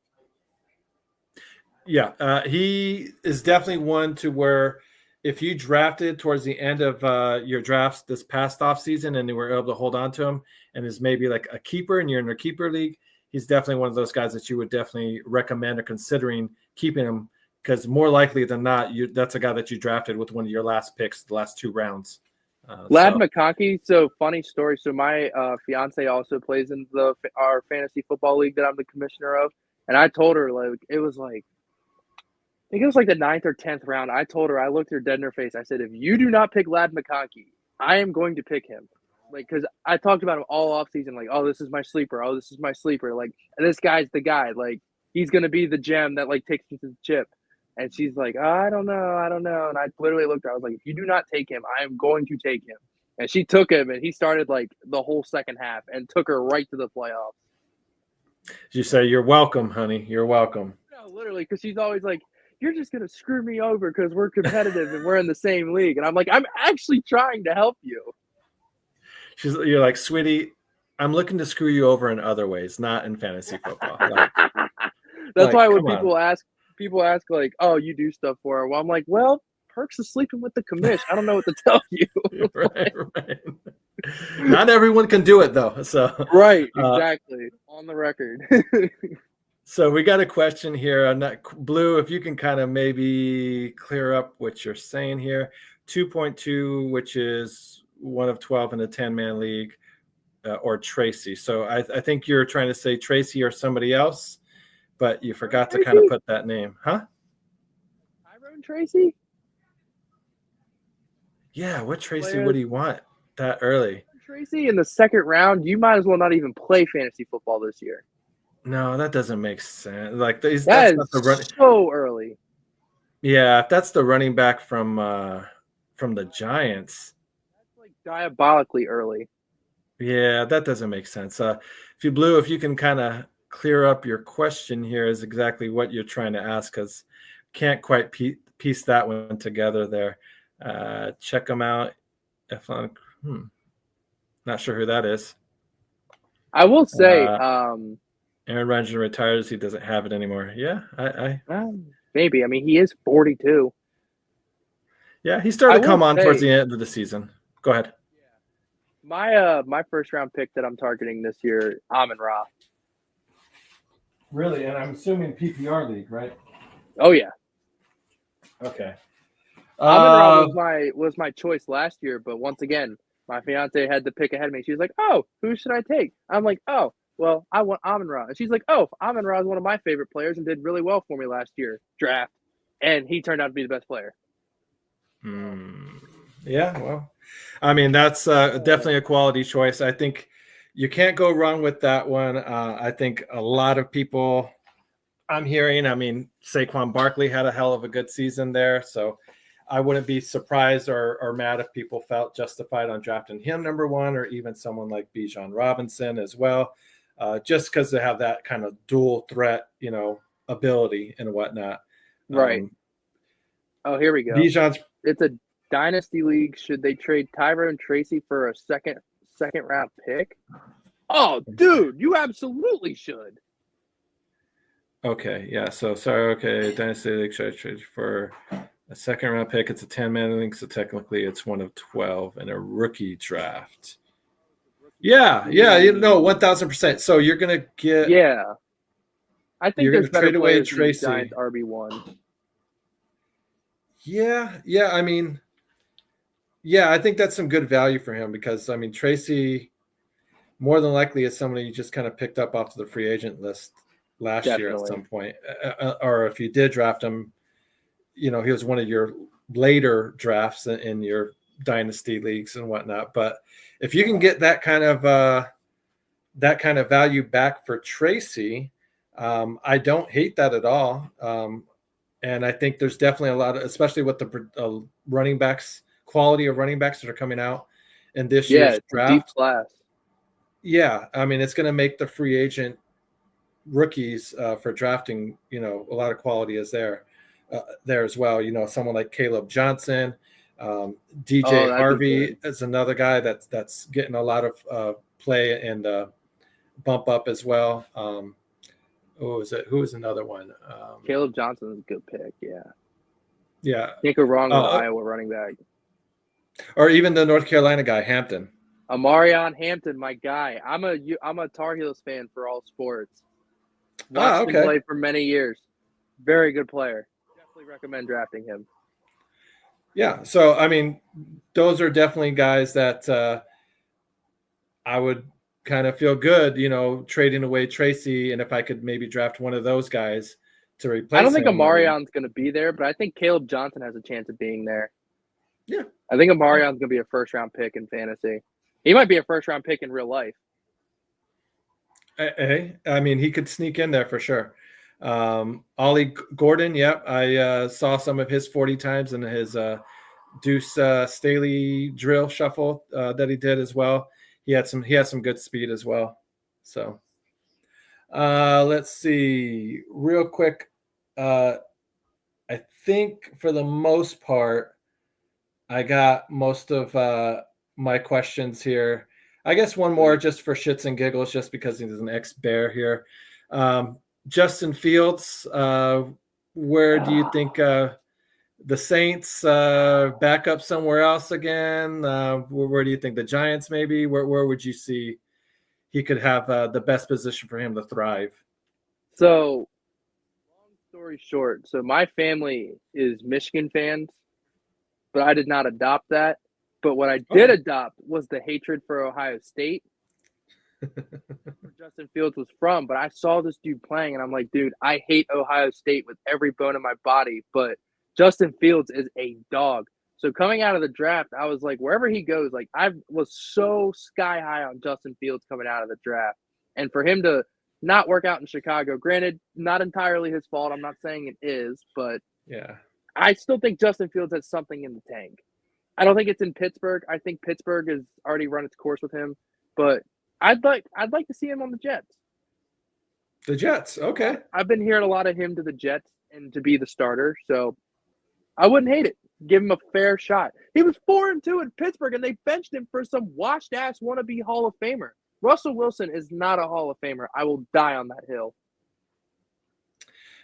Yeah, he is definitely one to where if you drafted towards the end of your drafts this past offseason and you were able to hold on to him and is maybe like a keeper and you're in a keeper league, he's definitely one of those guys that you would definitely recommend or considering keeping him because more likely than not, that's a guy that you drafted with one of your last picks, the last 2 rounds. Lad McConkey. So funny story. So my fiance also plays in our fantasy football league that I'm the commissioner of, and I told her I think it was like the 9th or 10th round. I told her, I looked her dead in her face. I said, if you do not pick Lad McConkey, I am going to pick him. Like, because I talked about him all offseason, like, oh, this is my sleeper. Oh, this is my sleeper. Like, and this guy's the guy. Like, he's going to be the gem that, like, takes me to the chip. And she's like, oh, I don't know. And I literally looked at her. I was like, if you do not take him, I am going to take him. And she took him, and he started, like, the whole second half and took her right to the playoffs. You say, you're welcome, honey. You're welcome. No, literally, because she's always like, you're just going to screw me over because we're competitive and we're in the same league. And I'm like, I'm actually trying to help you. You're like, sweetie, I'm looking to screw you over in other ways, not in fantasy football. That's why when people ask like, oh, you do stuff for her. Well, I'm like, well, perks of sleeping with the commish. I don't know what to tell you. right. Not everyone can do it though. So right, exactly. On the record. So we got a question here on that Blue. If you can kind of maybe clear up what you're saying here, 2.2, which is 1 of 12 in a 10-man league, or Tracy. So I think you're trying to say Tracy or somebody else, but you forgot to kind of put that name, huh? Tyrone Tracy? Yeah, what Tracy would he want that early? Tracy in the second round, you might as well not even play fantasy football this year. No, that doesn't make sense. Like that's not the so early. Yeah, if that's the running back from the Giants. That's like diabolically early. Yeah, that doesn't make sense. If you can kind of clear up your question here is exactly what you're trying to ask because can't quite piece that one together there. Check them out. Not sure who that is. I will say, Aaron Rodgers retires. He doesn't have it anymore. Yeah, maybe. I mean, he is 42. Yeah, he started to come on towards the end of the season. Go ahead. My first round pick that I'm targeting this year, Amon-Ra. Really, and I'm assuming PPR league, right? Oh yeah. Okay. Amon-Ra was my choice last year, but once again, my fiance had to pick ahead of me. She was like, "Oh, who should I take?" I'm like, "Oh, well, I want Amon-Ra." And she's like, "Oh, Amon-Ra is one of my favorite players and did really well for me last year draft, and he turned out to be the best player." Yeah, well, I mean that's definitely a quality choice. I think you can't go wrong with that one. I think a lot of people I'm hearing. I mean, Saquon Barkley had a hell of a good season there, so I wouldn't be surprised or mad if people felt justified on drafting him number 1 or even someone like Bijan Robinson as well, just because they have that kind of dual threat, ability and whatnot. Right. Oh, here we go. Bijan's. It's a Dynasty League, should they trade Tyrone Tracy for a second round pick? Oh, dude, you absolutely should. Okay, yeah. So sorry. Okay, Dynasty League should I trade for a second round pick? It's a 10-man league, so technically it's one of 12 in a rookie draft. Yeah, 1000%. So you're gonna get. Yeah, I think You're there's gonna better trade away players than the Tracy. Giants RB1. Yeah. I mean, yeah, I think that's some good value for him because I mean Tracy, more than likely, is somebody you just kind of picked up off the free agent list last year at some point, or if you did draft him, he was one of your later drafts in your dynasty leagues and whatnot. But if you can get that kind of value back for Tracy, I don't hate that at all. And I think there's definitely a lot of, especially with the running backs, quality of running backs that are coming out in this year's draft. Deep class. Yeah, I mean, it's going to make the free agent rookies for drafting, a lot of quality is there as well. Someone like Caleb Johnson, DJ Harvey is another guy that's getting a lot of play and bump up as well. Who is another one? Caleb Johnson is a good pick. Yeah. Can't go wrong with Iowa running back. Or even the North Carolina guy, Hampton. Amarion Hampton, my guy. I'm a Tar Heels fan for all sports. Watched him play for many years. Very good player. Definitely recommend drafting him. Yeah, so I mean, those are definitely guys that I would kind of feel good, trading away Tracy, and if I could maybe draft one of those guys to replace. I don't think him, Amarion's going to be there, but I think Caleb Johnson has a chance of being there. Yeah, I think Amarion's going to be a first-round pick in fantasy. He might be a first-round pick in real life. Hey, I mean, he could sneak in there for sure. Ollie Gordon, I saw some of his 40 times in his Deuce Staley drill shuffle that he did as well. He has some good speed as well. So let's see real quick. I think for the most part, I got most of my questions here. I guess one more just for shits and giggles, just because he's an ex-Bear here. Justin Fields, where do you think the Saints back up somewhere else again? Where do you think the Giants maybe? Where would you see he could have the best position for him to thrive? So, long story short, my family is Michigan fans, but I did not adopt that. But what I did adopt was the hatred for Ohio State, where Justin Fields was from. But I saw this dude playing, and I'm like, dude, I hate Ohio State with every bone in my body, but Justin Fields is a dog. So coming out of the draft, I was like, wherever he goes, like I was so sky high on Justin Fields coming out of the draft. And for him to not work out in Chicago, granted, not entirely his fault. I'm not saying it is, but yeah, I still think Justin Fields has something in the tank. I don't think it's in Pittsburgh. I think Pittsburgh has already run its course with him, but I'd like to see him on the Jets. The Jets, okay. I've been hearing a lot of him to the Jets and to be the starter, so I wouldn't hate it. Give him a fair shot. He was 4-2 in Pittsburgh, and they benched him for some washed-ass wannabe Hall of Famer. Russell Wilson is not a Hall of Famer. I will die on that hill.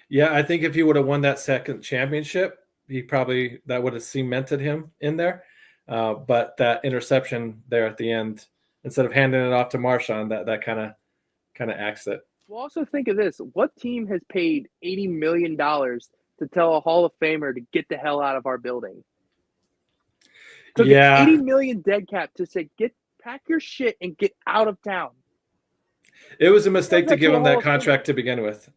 Yeah, I think if he would have won that second championship, that would have cemented him in there. But that interception there at the end, instead of handing it off to Marshawn, that kind of axed it. Well, also think of this. What team has paid $80 million to tell a Hall of Famer to get the hell out of our building? Took $80 million dead cap to say, pack your shit and get out of town. It was a mistake to give him that contract to begin with.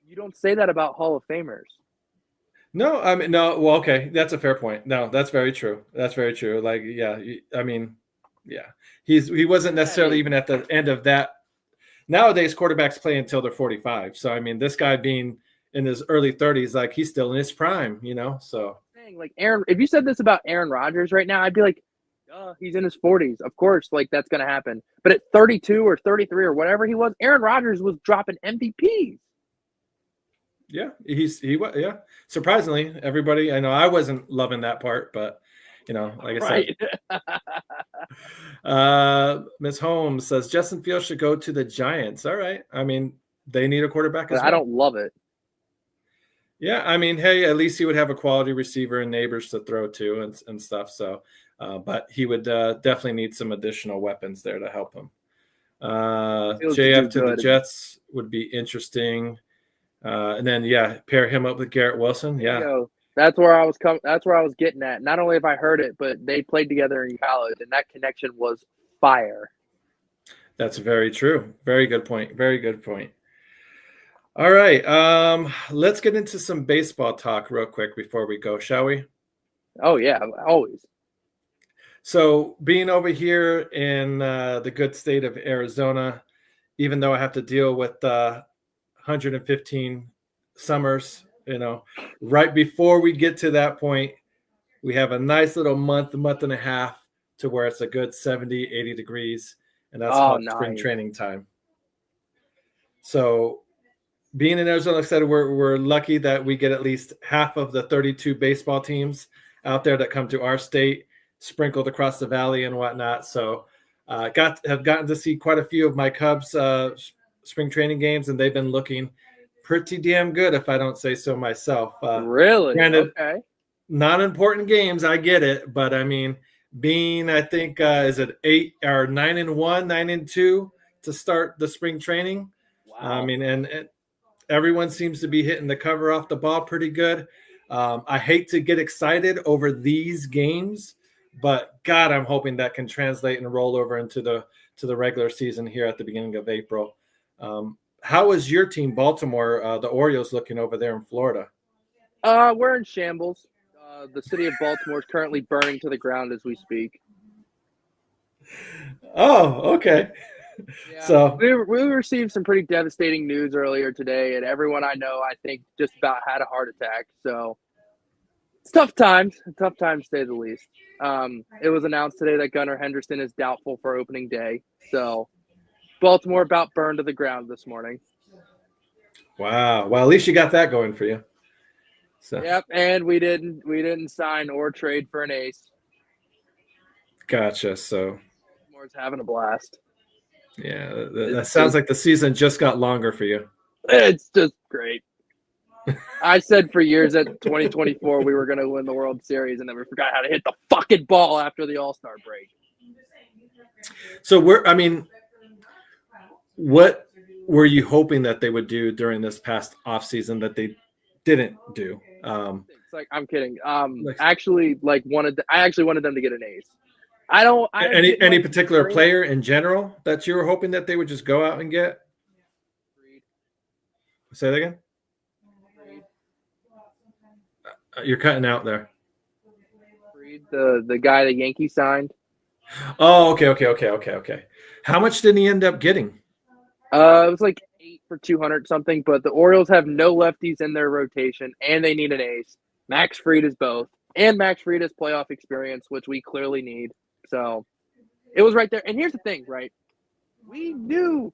You don't say that about Hall of Famers. No, I mean, no. Well, okay. That's a fair point. No, that's very true. That's very true. Like, yeah, I mean, yeah, he wasn't necessarily even at the end of that. Nowadays, quarterbacks play until they're 45. So, I mean, this guy being in his early 30s, like he's still in his prime, so. Like Aaron, if you said this about Aaron Rodgers right now, I'd be like, he's in his 40s. Of course, like that's going to happen. But at 32 or 33 or whatever he was, Aaron Rodgers was dropping MVPs. Yeah, yeah. Surprisingly, everybody. I know I wasn't loving that part, but like I said, Ms. Holmes says Justin Fields should go to the Giants. All right. I mean, they need a quarterback as well. I don't love it. Yeah, I mean, hey, at least he would have a quality receiver and neighbors to throw to and stuff. So, but he would definitely need some additional weapons there to help him. JF to the Jets would be interesting. And then, pair him up with Garrett Wilson. Yeah. That's where I was That's where I was getting at. Not only have I heard it, but they played together in college, and that connection was fire. That's very true. Very good point. Very good point. All right. Let's get into some baseball talk real quick before we go, shall we? Oh, yeah, always. So being over here in the good state of Arizona, even though I have to deal with 115 summers, right before we get to that point, we have a nice little month and a half to where it's a good 70, 80 degrees, and that's called spring training time. So being in Arizona, like I said, we're lucky that we get at least half of the 32 baseball teams out there that come to our state sprinkled across the valley and whatnot. So have gotten to see quite a few of my Cubs spring training games, and they've been looking pretty damn good, if I don't say so myself. Really? Granted, okay. Not important games, I get it, but I mean, being I think is it 8 or 9-1, 9-2 to start the spring training. Wow. I mean, and everyone seems to be hitting the cover off the ball pretty good. I hate to get excited over these games, but God, I'm hoping that can translate and roll over into the regular season here at the beginning of April. How is your team, Baltimore, the Orioles, looking over there in Florida? We're in shambles. The city of Baltimore is currently burning to the ground as we speak. Oh, okay. Yeah, so we received some pretty devastating news earlier today, and everyone I know, I think, just about had a heart attack. So it's tough times to say the least. It was announced today that Gunnar Henderson is doubtful for opening day. So Baltimore about burned to the ground this morning. Wow. Well, at least you got that going for you. So. Yep, and we didn't sign or trade for an ace. Gotcha. So Baltimore's having a blast. Yeah, that sounds like the season just got longer for you. It's just great. I said for years that 2024 we were going to win the World Series, and then we forgot how to hit the fucking ball after the All-Star break. So what were you hoping that they would do during this past offseason that they didn't do? It's like, I'm kidding. I actually wanted them to get an ace. Any particular player in general that you were hoping that they would just go out and get? Say that again. You're cutting out there. The guy the Yankees signed. Oh, okay. How much did he end up getting? It was like 8 for 200 something. But the Orioles have no lefties in their rotation, and they need an ace. Max Fried is both, and Max Fried has playoff experience, which we clearly need. So it was right there. And here's the thing, right? We knew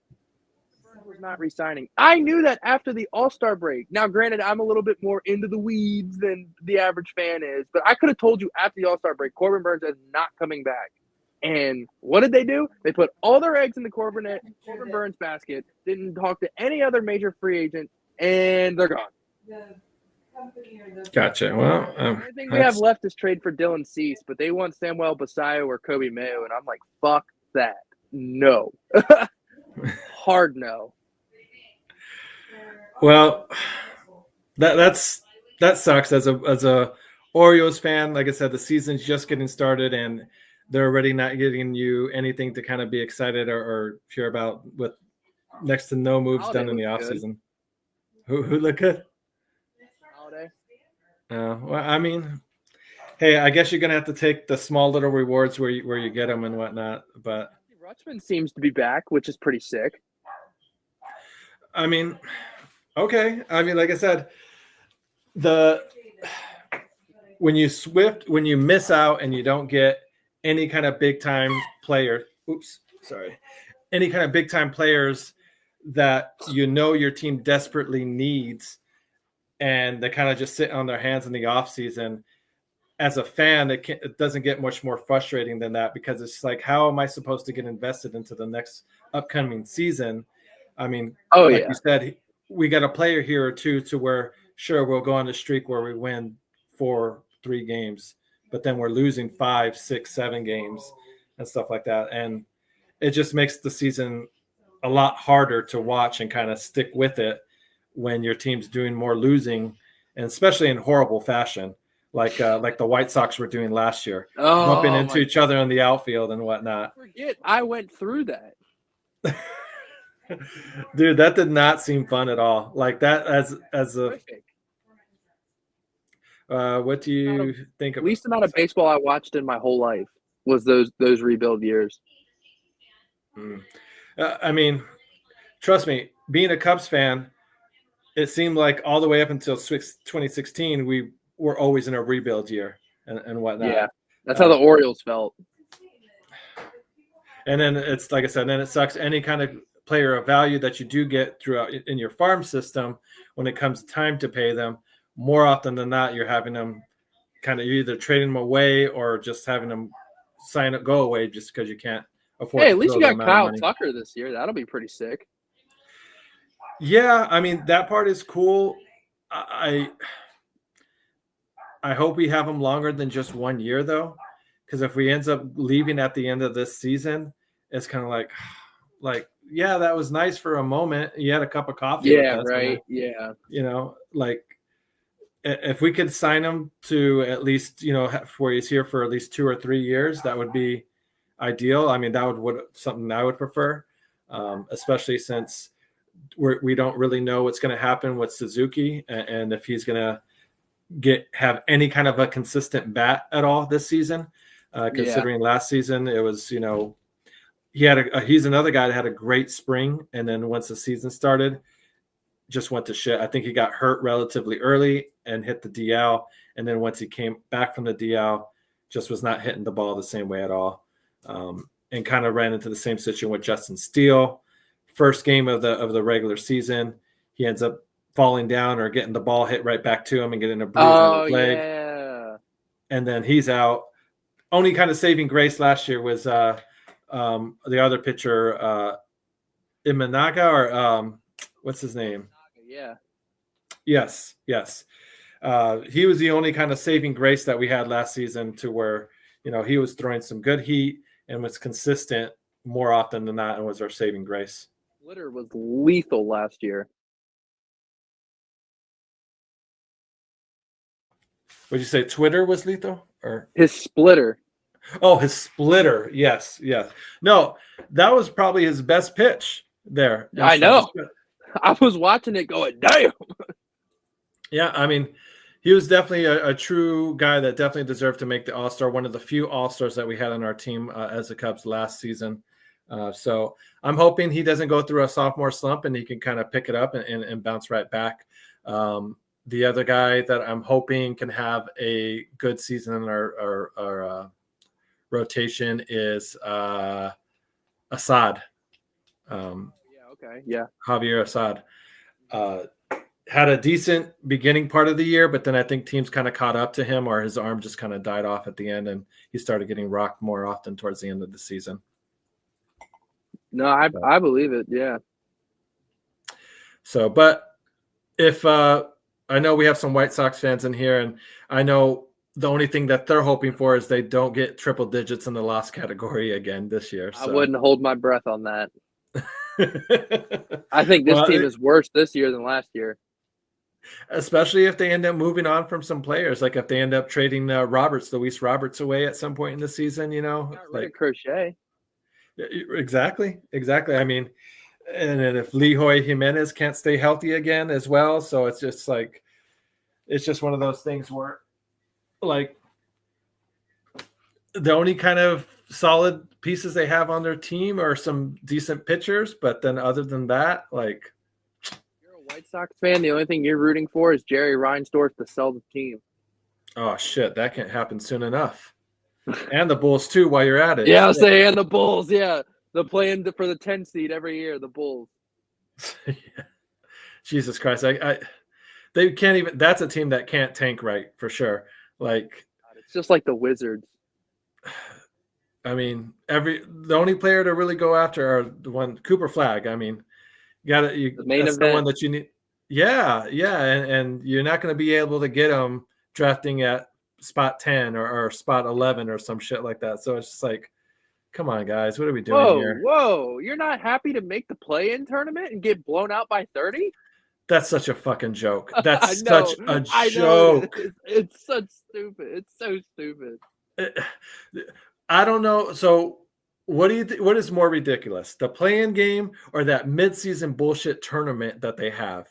Burns was not re-signing. I knew that after the All-Star break. Now, granted, I'm a little bit more into the weeds than the average fan is, but I could have told you after the All-Star break, Corbin Burns is not coming back. And what did they do? They put all their eggs in the Corbin Burns basket, didn't talk to any other major free agent, and they're gone. Gotcha. Well, the only thing we have left is trade for Dylan Cease, but they want Samuel Basayo or Kobe Mayo, and I'm like, fuck that. No. Hard no. Well, that sucks as a Orioles fan. Like I said, the season's just getting started, and they're already not giving you anything to kind of be excited or cheer about with next to no moves done in the offseason. Who look good? Well, I mean, hey, I guess you're gonna have to take the small little rewards where you get them and whatnot. But Rutschman seems to be back, which is pretty sick. I mean, okay. I mean, like I said, when you miss out and you don't get any kind of big time player. Any kind of big time players that your team desperately needs. and they kind of just sit on their hands in the off season. As a fan, it doesn't get much more frustrating than that, because it's like, how am I supposed to get invested into the next upcoming season? I mean, like you said, we got a player here or two to where, sure, we'll go on a streak where we win 4-3 games, but then we're losing 5, 6, 7 games and stuff like that. And it just makes the season a lot harder to watch and kind of stick with it when your team's doing more losing, and especially in horrible fashion. Like the White Sox were doing last year, bumping into each other in the outfield and whatnot. I went through that. Dude, that did not seem fun at all. Like that as a what do you think of least amount of baseball I watched in my whole life was those rebuild years. I mean, trust me, being a Cubs fan, it seemed like all the way up until 2016 we were always in a rebuild year and whatnot. Yeah, that's how the Orioles felt. And then it's like I said, then it sucks any kind of player of value that you do get throughout in your farm system. When it comes time to pay them, more often than not, you're having them kind of either trading them away or just having them go away just because you can't afford. Hey, at least you got Kyle Tucker this year. That'll be pretty sick. Yeah, I mean, that part is cool. I hope we have him longer than just 1 year, though, because if we ends up leaving at the end of this season, it's kind of like, yeah, that was nice for a moment. You had a cup of coffee. Yeah, right. Yeah. You know, like if we could sign him to at least, where he's here for at least 2 or 3 years, that would be ideal. I mean, that would something I would prefer, especially since we don't really know what's going to happen with Suzuki and if he's going to have any kind of a consistent bat at all this season, considering last season it was, he's another guy that had a great spring, and then once the season started, just went to shit. I think he got hurt relatively early and hit the DL, and then once he came back from the DL, just was not hitting the ball the same way at all, and kind of ran into the same situation with Justin Steele. First game of the regular season, he ends up falling down or getting the ball hit right back to him and getting a bruise on his leg. Yeah. And then he's out. Only kind of saving grace last year was the other pitcher, Imanaga, or what's his name? Yeah. Yes. He was the only kind of saving grace that we had last season, to where, he was throwing some good heat and was consistent more often than not, and was our saving grace. Splitter was lethal last year. Would you say Twitter was lethal, or his splitter? Oh, his splitter. Yes. No, that was probably his best pitch there. I know. I was watching it going, damn. Yeah, I mean, he was definitely a true guy that definitely deserved to make the All-Star, one of the few All-Stars that we had on our team as the Cubs last season. So I'm hoping he doesn't go through a sophomore slump and he can kind of pick it up and bounce right back. The other guy that I'm hoping can have a good season in our rotation is Assad. Javier Assad. Had a decent beginning part of the year, but then I think teams kind of caught up to him, or his arm just kind of died off at the end, and he started getting rocked more often towards the end of the season. No, I believe it. Yeah. So, but if I know we have some White Sox fans in here, and I know the only thing that they're hoping for is they don't get triple digits in the loss category again this year. So. I wouldn't hold my breath on that. I think this team is worse this year than last year. Especially if they end up moving on from some players, like if they end up trading Luis Roberts away at some point in the season, like Crochet. Exactly. I mean, and then if Lihoy Jimenez can't stay healthy again as well, so it's just one of those things where, like, the only kind of solid pieces they have on their team are some decent pitchers, but then other than that, like, you're a White Sox fan, the only thing you're rooting for is Jerry Reinsdorf to sell the team. Oh shit, that can't happen soon enough. And the Bulls too, while you're at it. Yeah, I'll say, and the Bulls, yeah. They're playing for the 10 seed every year, the Bulls. Yeah. Jesus Christ. They can't even. That's a team that can't tank right for sure. Like, It's just like the Wizards. I mean, the only player to really go after are the one Cooper Flag. I mean, The main that's event. the one that you need. Yeah, and you're not going to be able to get him drafting at spot 10 or spot 11 or some shit like that. So it's just like, come on, guys, what are we doing here? Whoa! You're not happy to make the play-in tournament and get blown out by 30? That's such a fucking joke. That's know, such a I joke. know it's such stupid. It's so stupid. I don't know. So what is more ridiculous, the play-in game or that midseason bullshit tournament that they have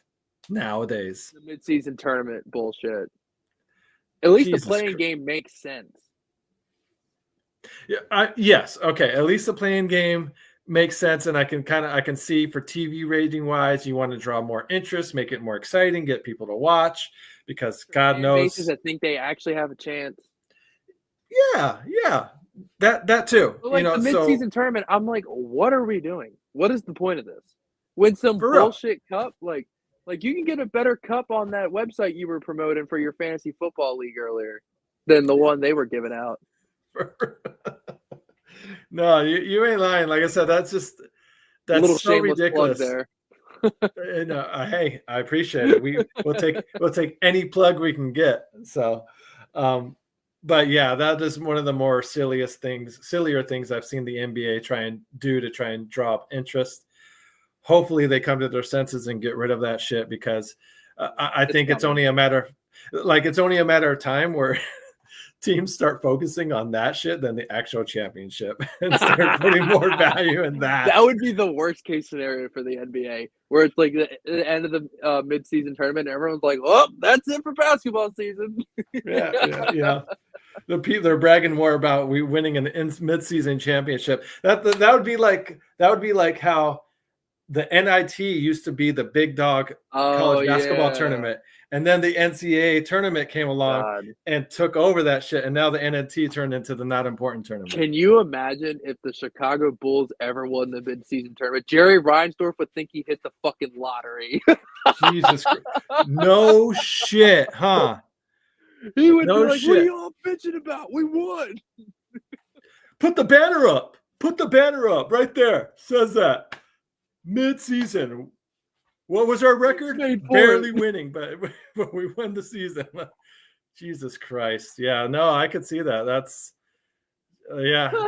nowadays? The midseason tournament bullshit. At least Jesus the playing Christ. game makes sense. Yeah, yes. Okay. At least the playing game makes sense, and I can see for TV rating wise, you want to draw more interest, make it more exciting, get people to watch because God Fan knows. bases that think they actually have a chance. Yeah, that too. But like the midseason tournament, I'm like, what are we doing? What is the point of this? Win some For real. bullshit cup, like you can get a better cup on that website you were promoting for your fantasy football league earlier than the one they were giving out. No, you ain't lying. Like I said, that's so ridiculous. There. Hey, I appreciate it. We'll take any plug we can get. So, but yeah, that is one of the more sillier things I've seen the NBA try and draw up interest. Hopefully, they come to their senses and get rid of that shit because I think it's only a matter of time where teams start focusing on that shit than the actual championship and start putting more value in that. That would be the worst case scenario for the NBA, where it's like the end of the midseason tournament, and everyone's like, "Oh, that's it for basketball season." Yeah. They're bragging more about we winning an midseason championship. That would be like how the NIT used to be the big dog college basketball tournament. And then the NCAA tournament came along and took over that shit. And now the NNT turned into the not important tournament. Can you imagine if the Chicago Bulls ever won the midseason tournament? Jerry Reinsdorf would think he hit the fucking lottery. Jesus Christ. No shit, huh? He would be like, what are you all bitching about? We won. Put the banner up. Right there. Says that. Midseason. What was our record? Barely winning, but we won the season. Jesus Christ. Yeah, no, I could see that. That's,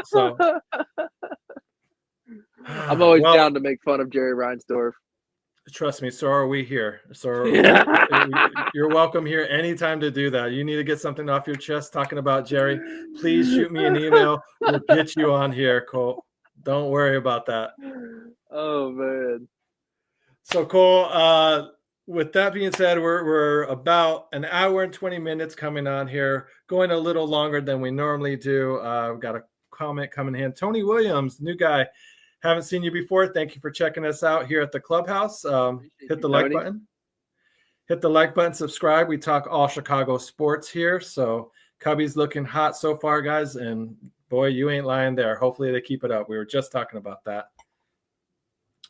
so. I'm always down to make fun of Jerry Reinsdorf. Trust me, so are we here. So you're welcome here anytime to do that. You need to get something off your chest talking about Jerry. Please shoot me an email. We'll get you on here, Cole. Don't worry about that. Oh, man. So, Cole, with that being said, we're about an hour and 20 minutes coming on here, going a little longer than we normally do. We've got a comment coming in. Tony Williams, new guy. Haven't seen you before. Thank you for checking us out here at the Clubhouse. Hit the like button. Hit the like button, subscribe. We talk all Chicago sports here. So Cubby's looking hot so far, guys. And boy, you ain't lying there. Hopefully they keep it up. We were just talking about that.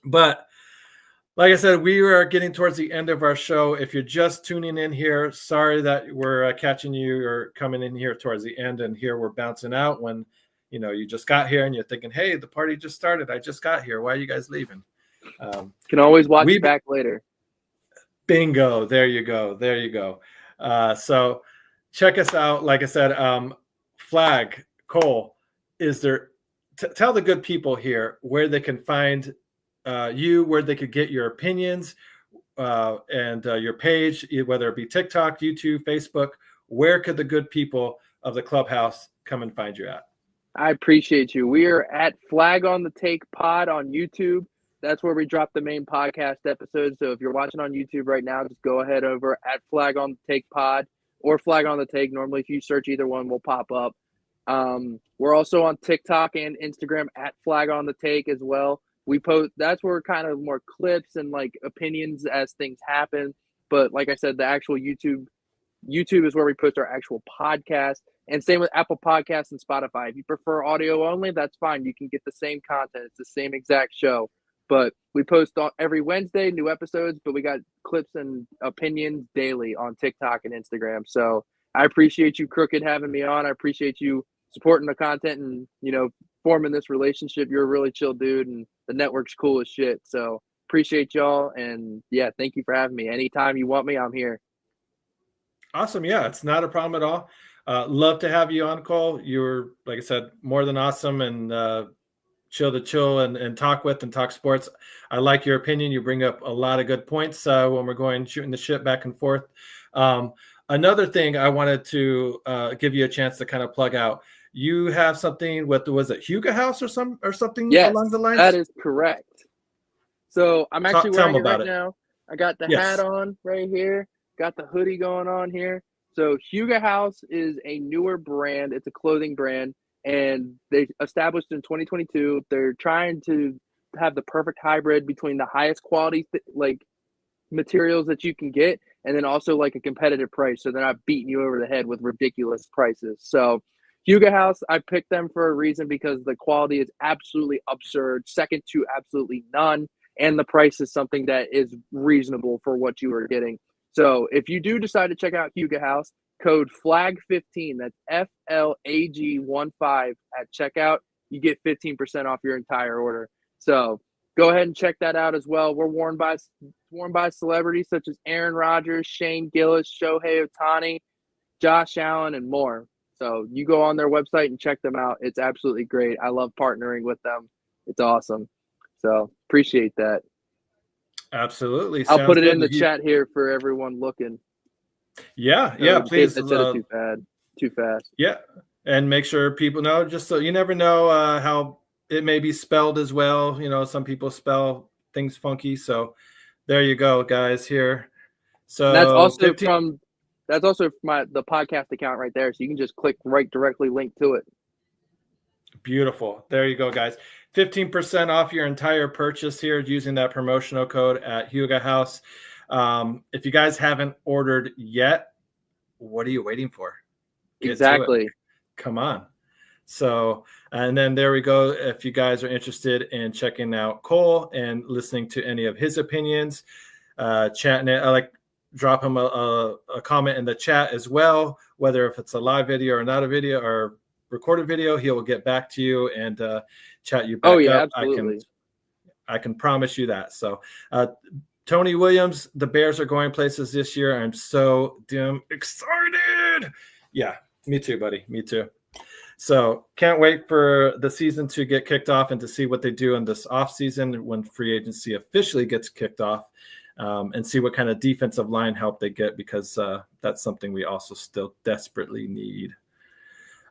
But like I said, we are getting towards the end of our show. If you're just tuning in here, sorry that we're catching you or coming in here towards the end. And here we're bouncing out when, you just got here and you're thinking, hey, the party just started. I just got here. Why are you guys leaving? Can always watch it back later. Bingo. There you go. So check us out. Like I said, Flag, Cole, is there tell the good people here where they can find you, where they could get your opinions and your page, whether it be TikTok, YouTube, Facebook. Where could the good people of the Clubhouse come and find you at? I appreciate you. We are at Flag on the Take Pod on YouTube. That's where we drop the main podcast episodes. So if you're watching on YouTube right now, just go ahead over at Flag on the Take Pod or Flag on the Take. Normally, if you search either one, will pop up. We're also on TikTok and Instagram at Flag on the Take as well. We post. That's where kind of more clips and like opinions as things happen. But like I said, the actual YouTube is where we post our actual podcast. And same with Apple Podcasts and Spotify. If you prefer audio only, that's fine. You can get the same content. It's the same exact show. But we post every Wednesday, new episodes, but we got clips and opinions daily on TikTok and Instagram. So I appreciate you, Crooked, having me on. I appreciate you supporting the content and, forming this relationship. You're a really chill dude, and the network's cool as shit. So appreciate y'all. And yeah, thank you for having me. Anytime you want me, I'm here. Awesome. Yeah, it's not a problem at all. Love to have you on, Cole. You're, like I said, more than awesome, and chill and talk with and talk sports. I like your opinion. You bring up a lot of good points when we're going shooting the shit back and forth. Another thing I wanted to give you a chance to kind of plug out. You have something with, was it Huga House or something Yes, along the lines? that is correct. So I'm actually wearing it right now. I got the Yes. hat on right here. Got the hoodie going on here. So Huga House is a newer brand. It's a clothing brand, and they established in 2022. They're trying to have the perfect hybrid between the highest quality materials that you can get, and then also like a competitive price, so they're not beating you over the head with ridiculous prices. So Huga House, I picked them for a reason because the quality is absolutely absurd, second to absolutely none, and the price is something that is reasonable for what you are getting. So if you do decide to check out Huga House, code FLAG15, that's FLAG15 at checkout, you get 15% off your entire order. So go ahead and check that out as well. We're worn by celebrities such as Aaron Rodgers, Shane Gillis, Shohei Ohtani, Josh Allen, and more. So you go on their website and check them out. It's absolutely great. I love partnering with them. It's awesome. So appreciate that. Absolutely. I'll Sounds put it good. in the chat here for everyone looking. Yeah, So please. They said it too fast. Yeah, and make sure people know, just so you never know how it may be spelled as well. Some people spell things funky. So there you go, guys, here. So And that's also 15 the podcast account right there. So you can just click directly link to it. Beautiful. There you go, guys. 15% off your entire purchase here using that promotional code at Huga House. If you guys haven't ordered yet, what are you waiting for? Get Exactly. Come on. So, and then there we go. If you guys are interested in checking out Cole and listening to any of his opinions, chatting it, drop him a comment in the chat as well, whether if it's a live video or not a video or recorded video, he will get back to you and chat you back Oh yeah, up. absolutely. I can promise you that. So Tony Williams, the Bears are going places this year. I'm so damn excited. Yeah, me too, buddy. Me too. So can't wait for the season to get kicked off and to see what they do in this offseason when free agency officially gets kicked off, and see what kind of defensive line help they get, because that's something we also still desperately need.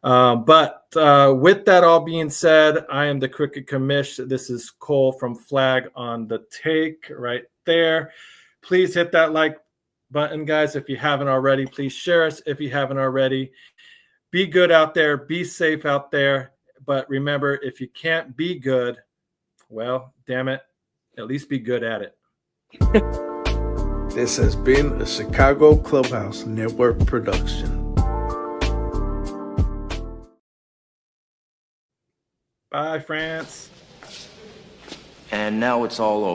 But with that all being said, I am the Crooked Commish. This is Cole from Flag on the Take right there. Please hit that like button, guys. If you haven't already, please share us. If you haven't already, be good out there. Be safe out there. But remember, if you can't be good, well, damn it, at least be good at it. This has been a Chicago Clubhouse Network production. Bye, France. And now it's all over.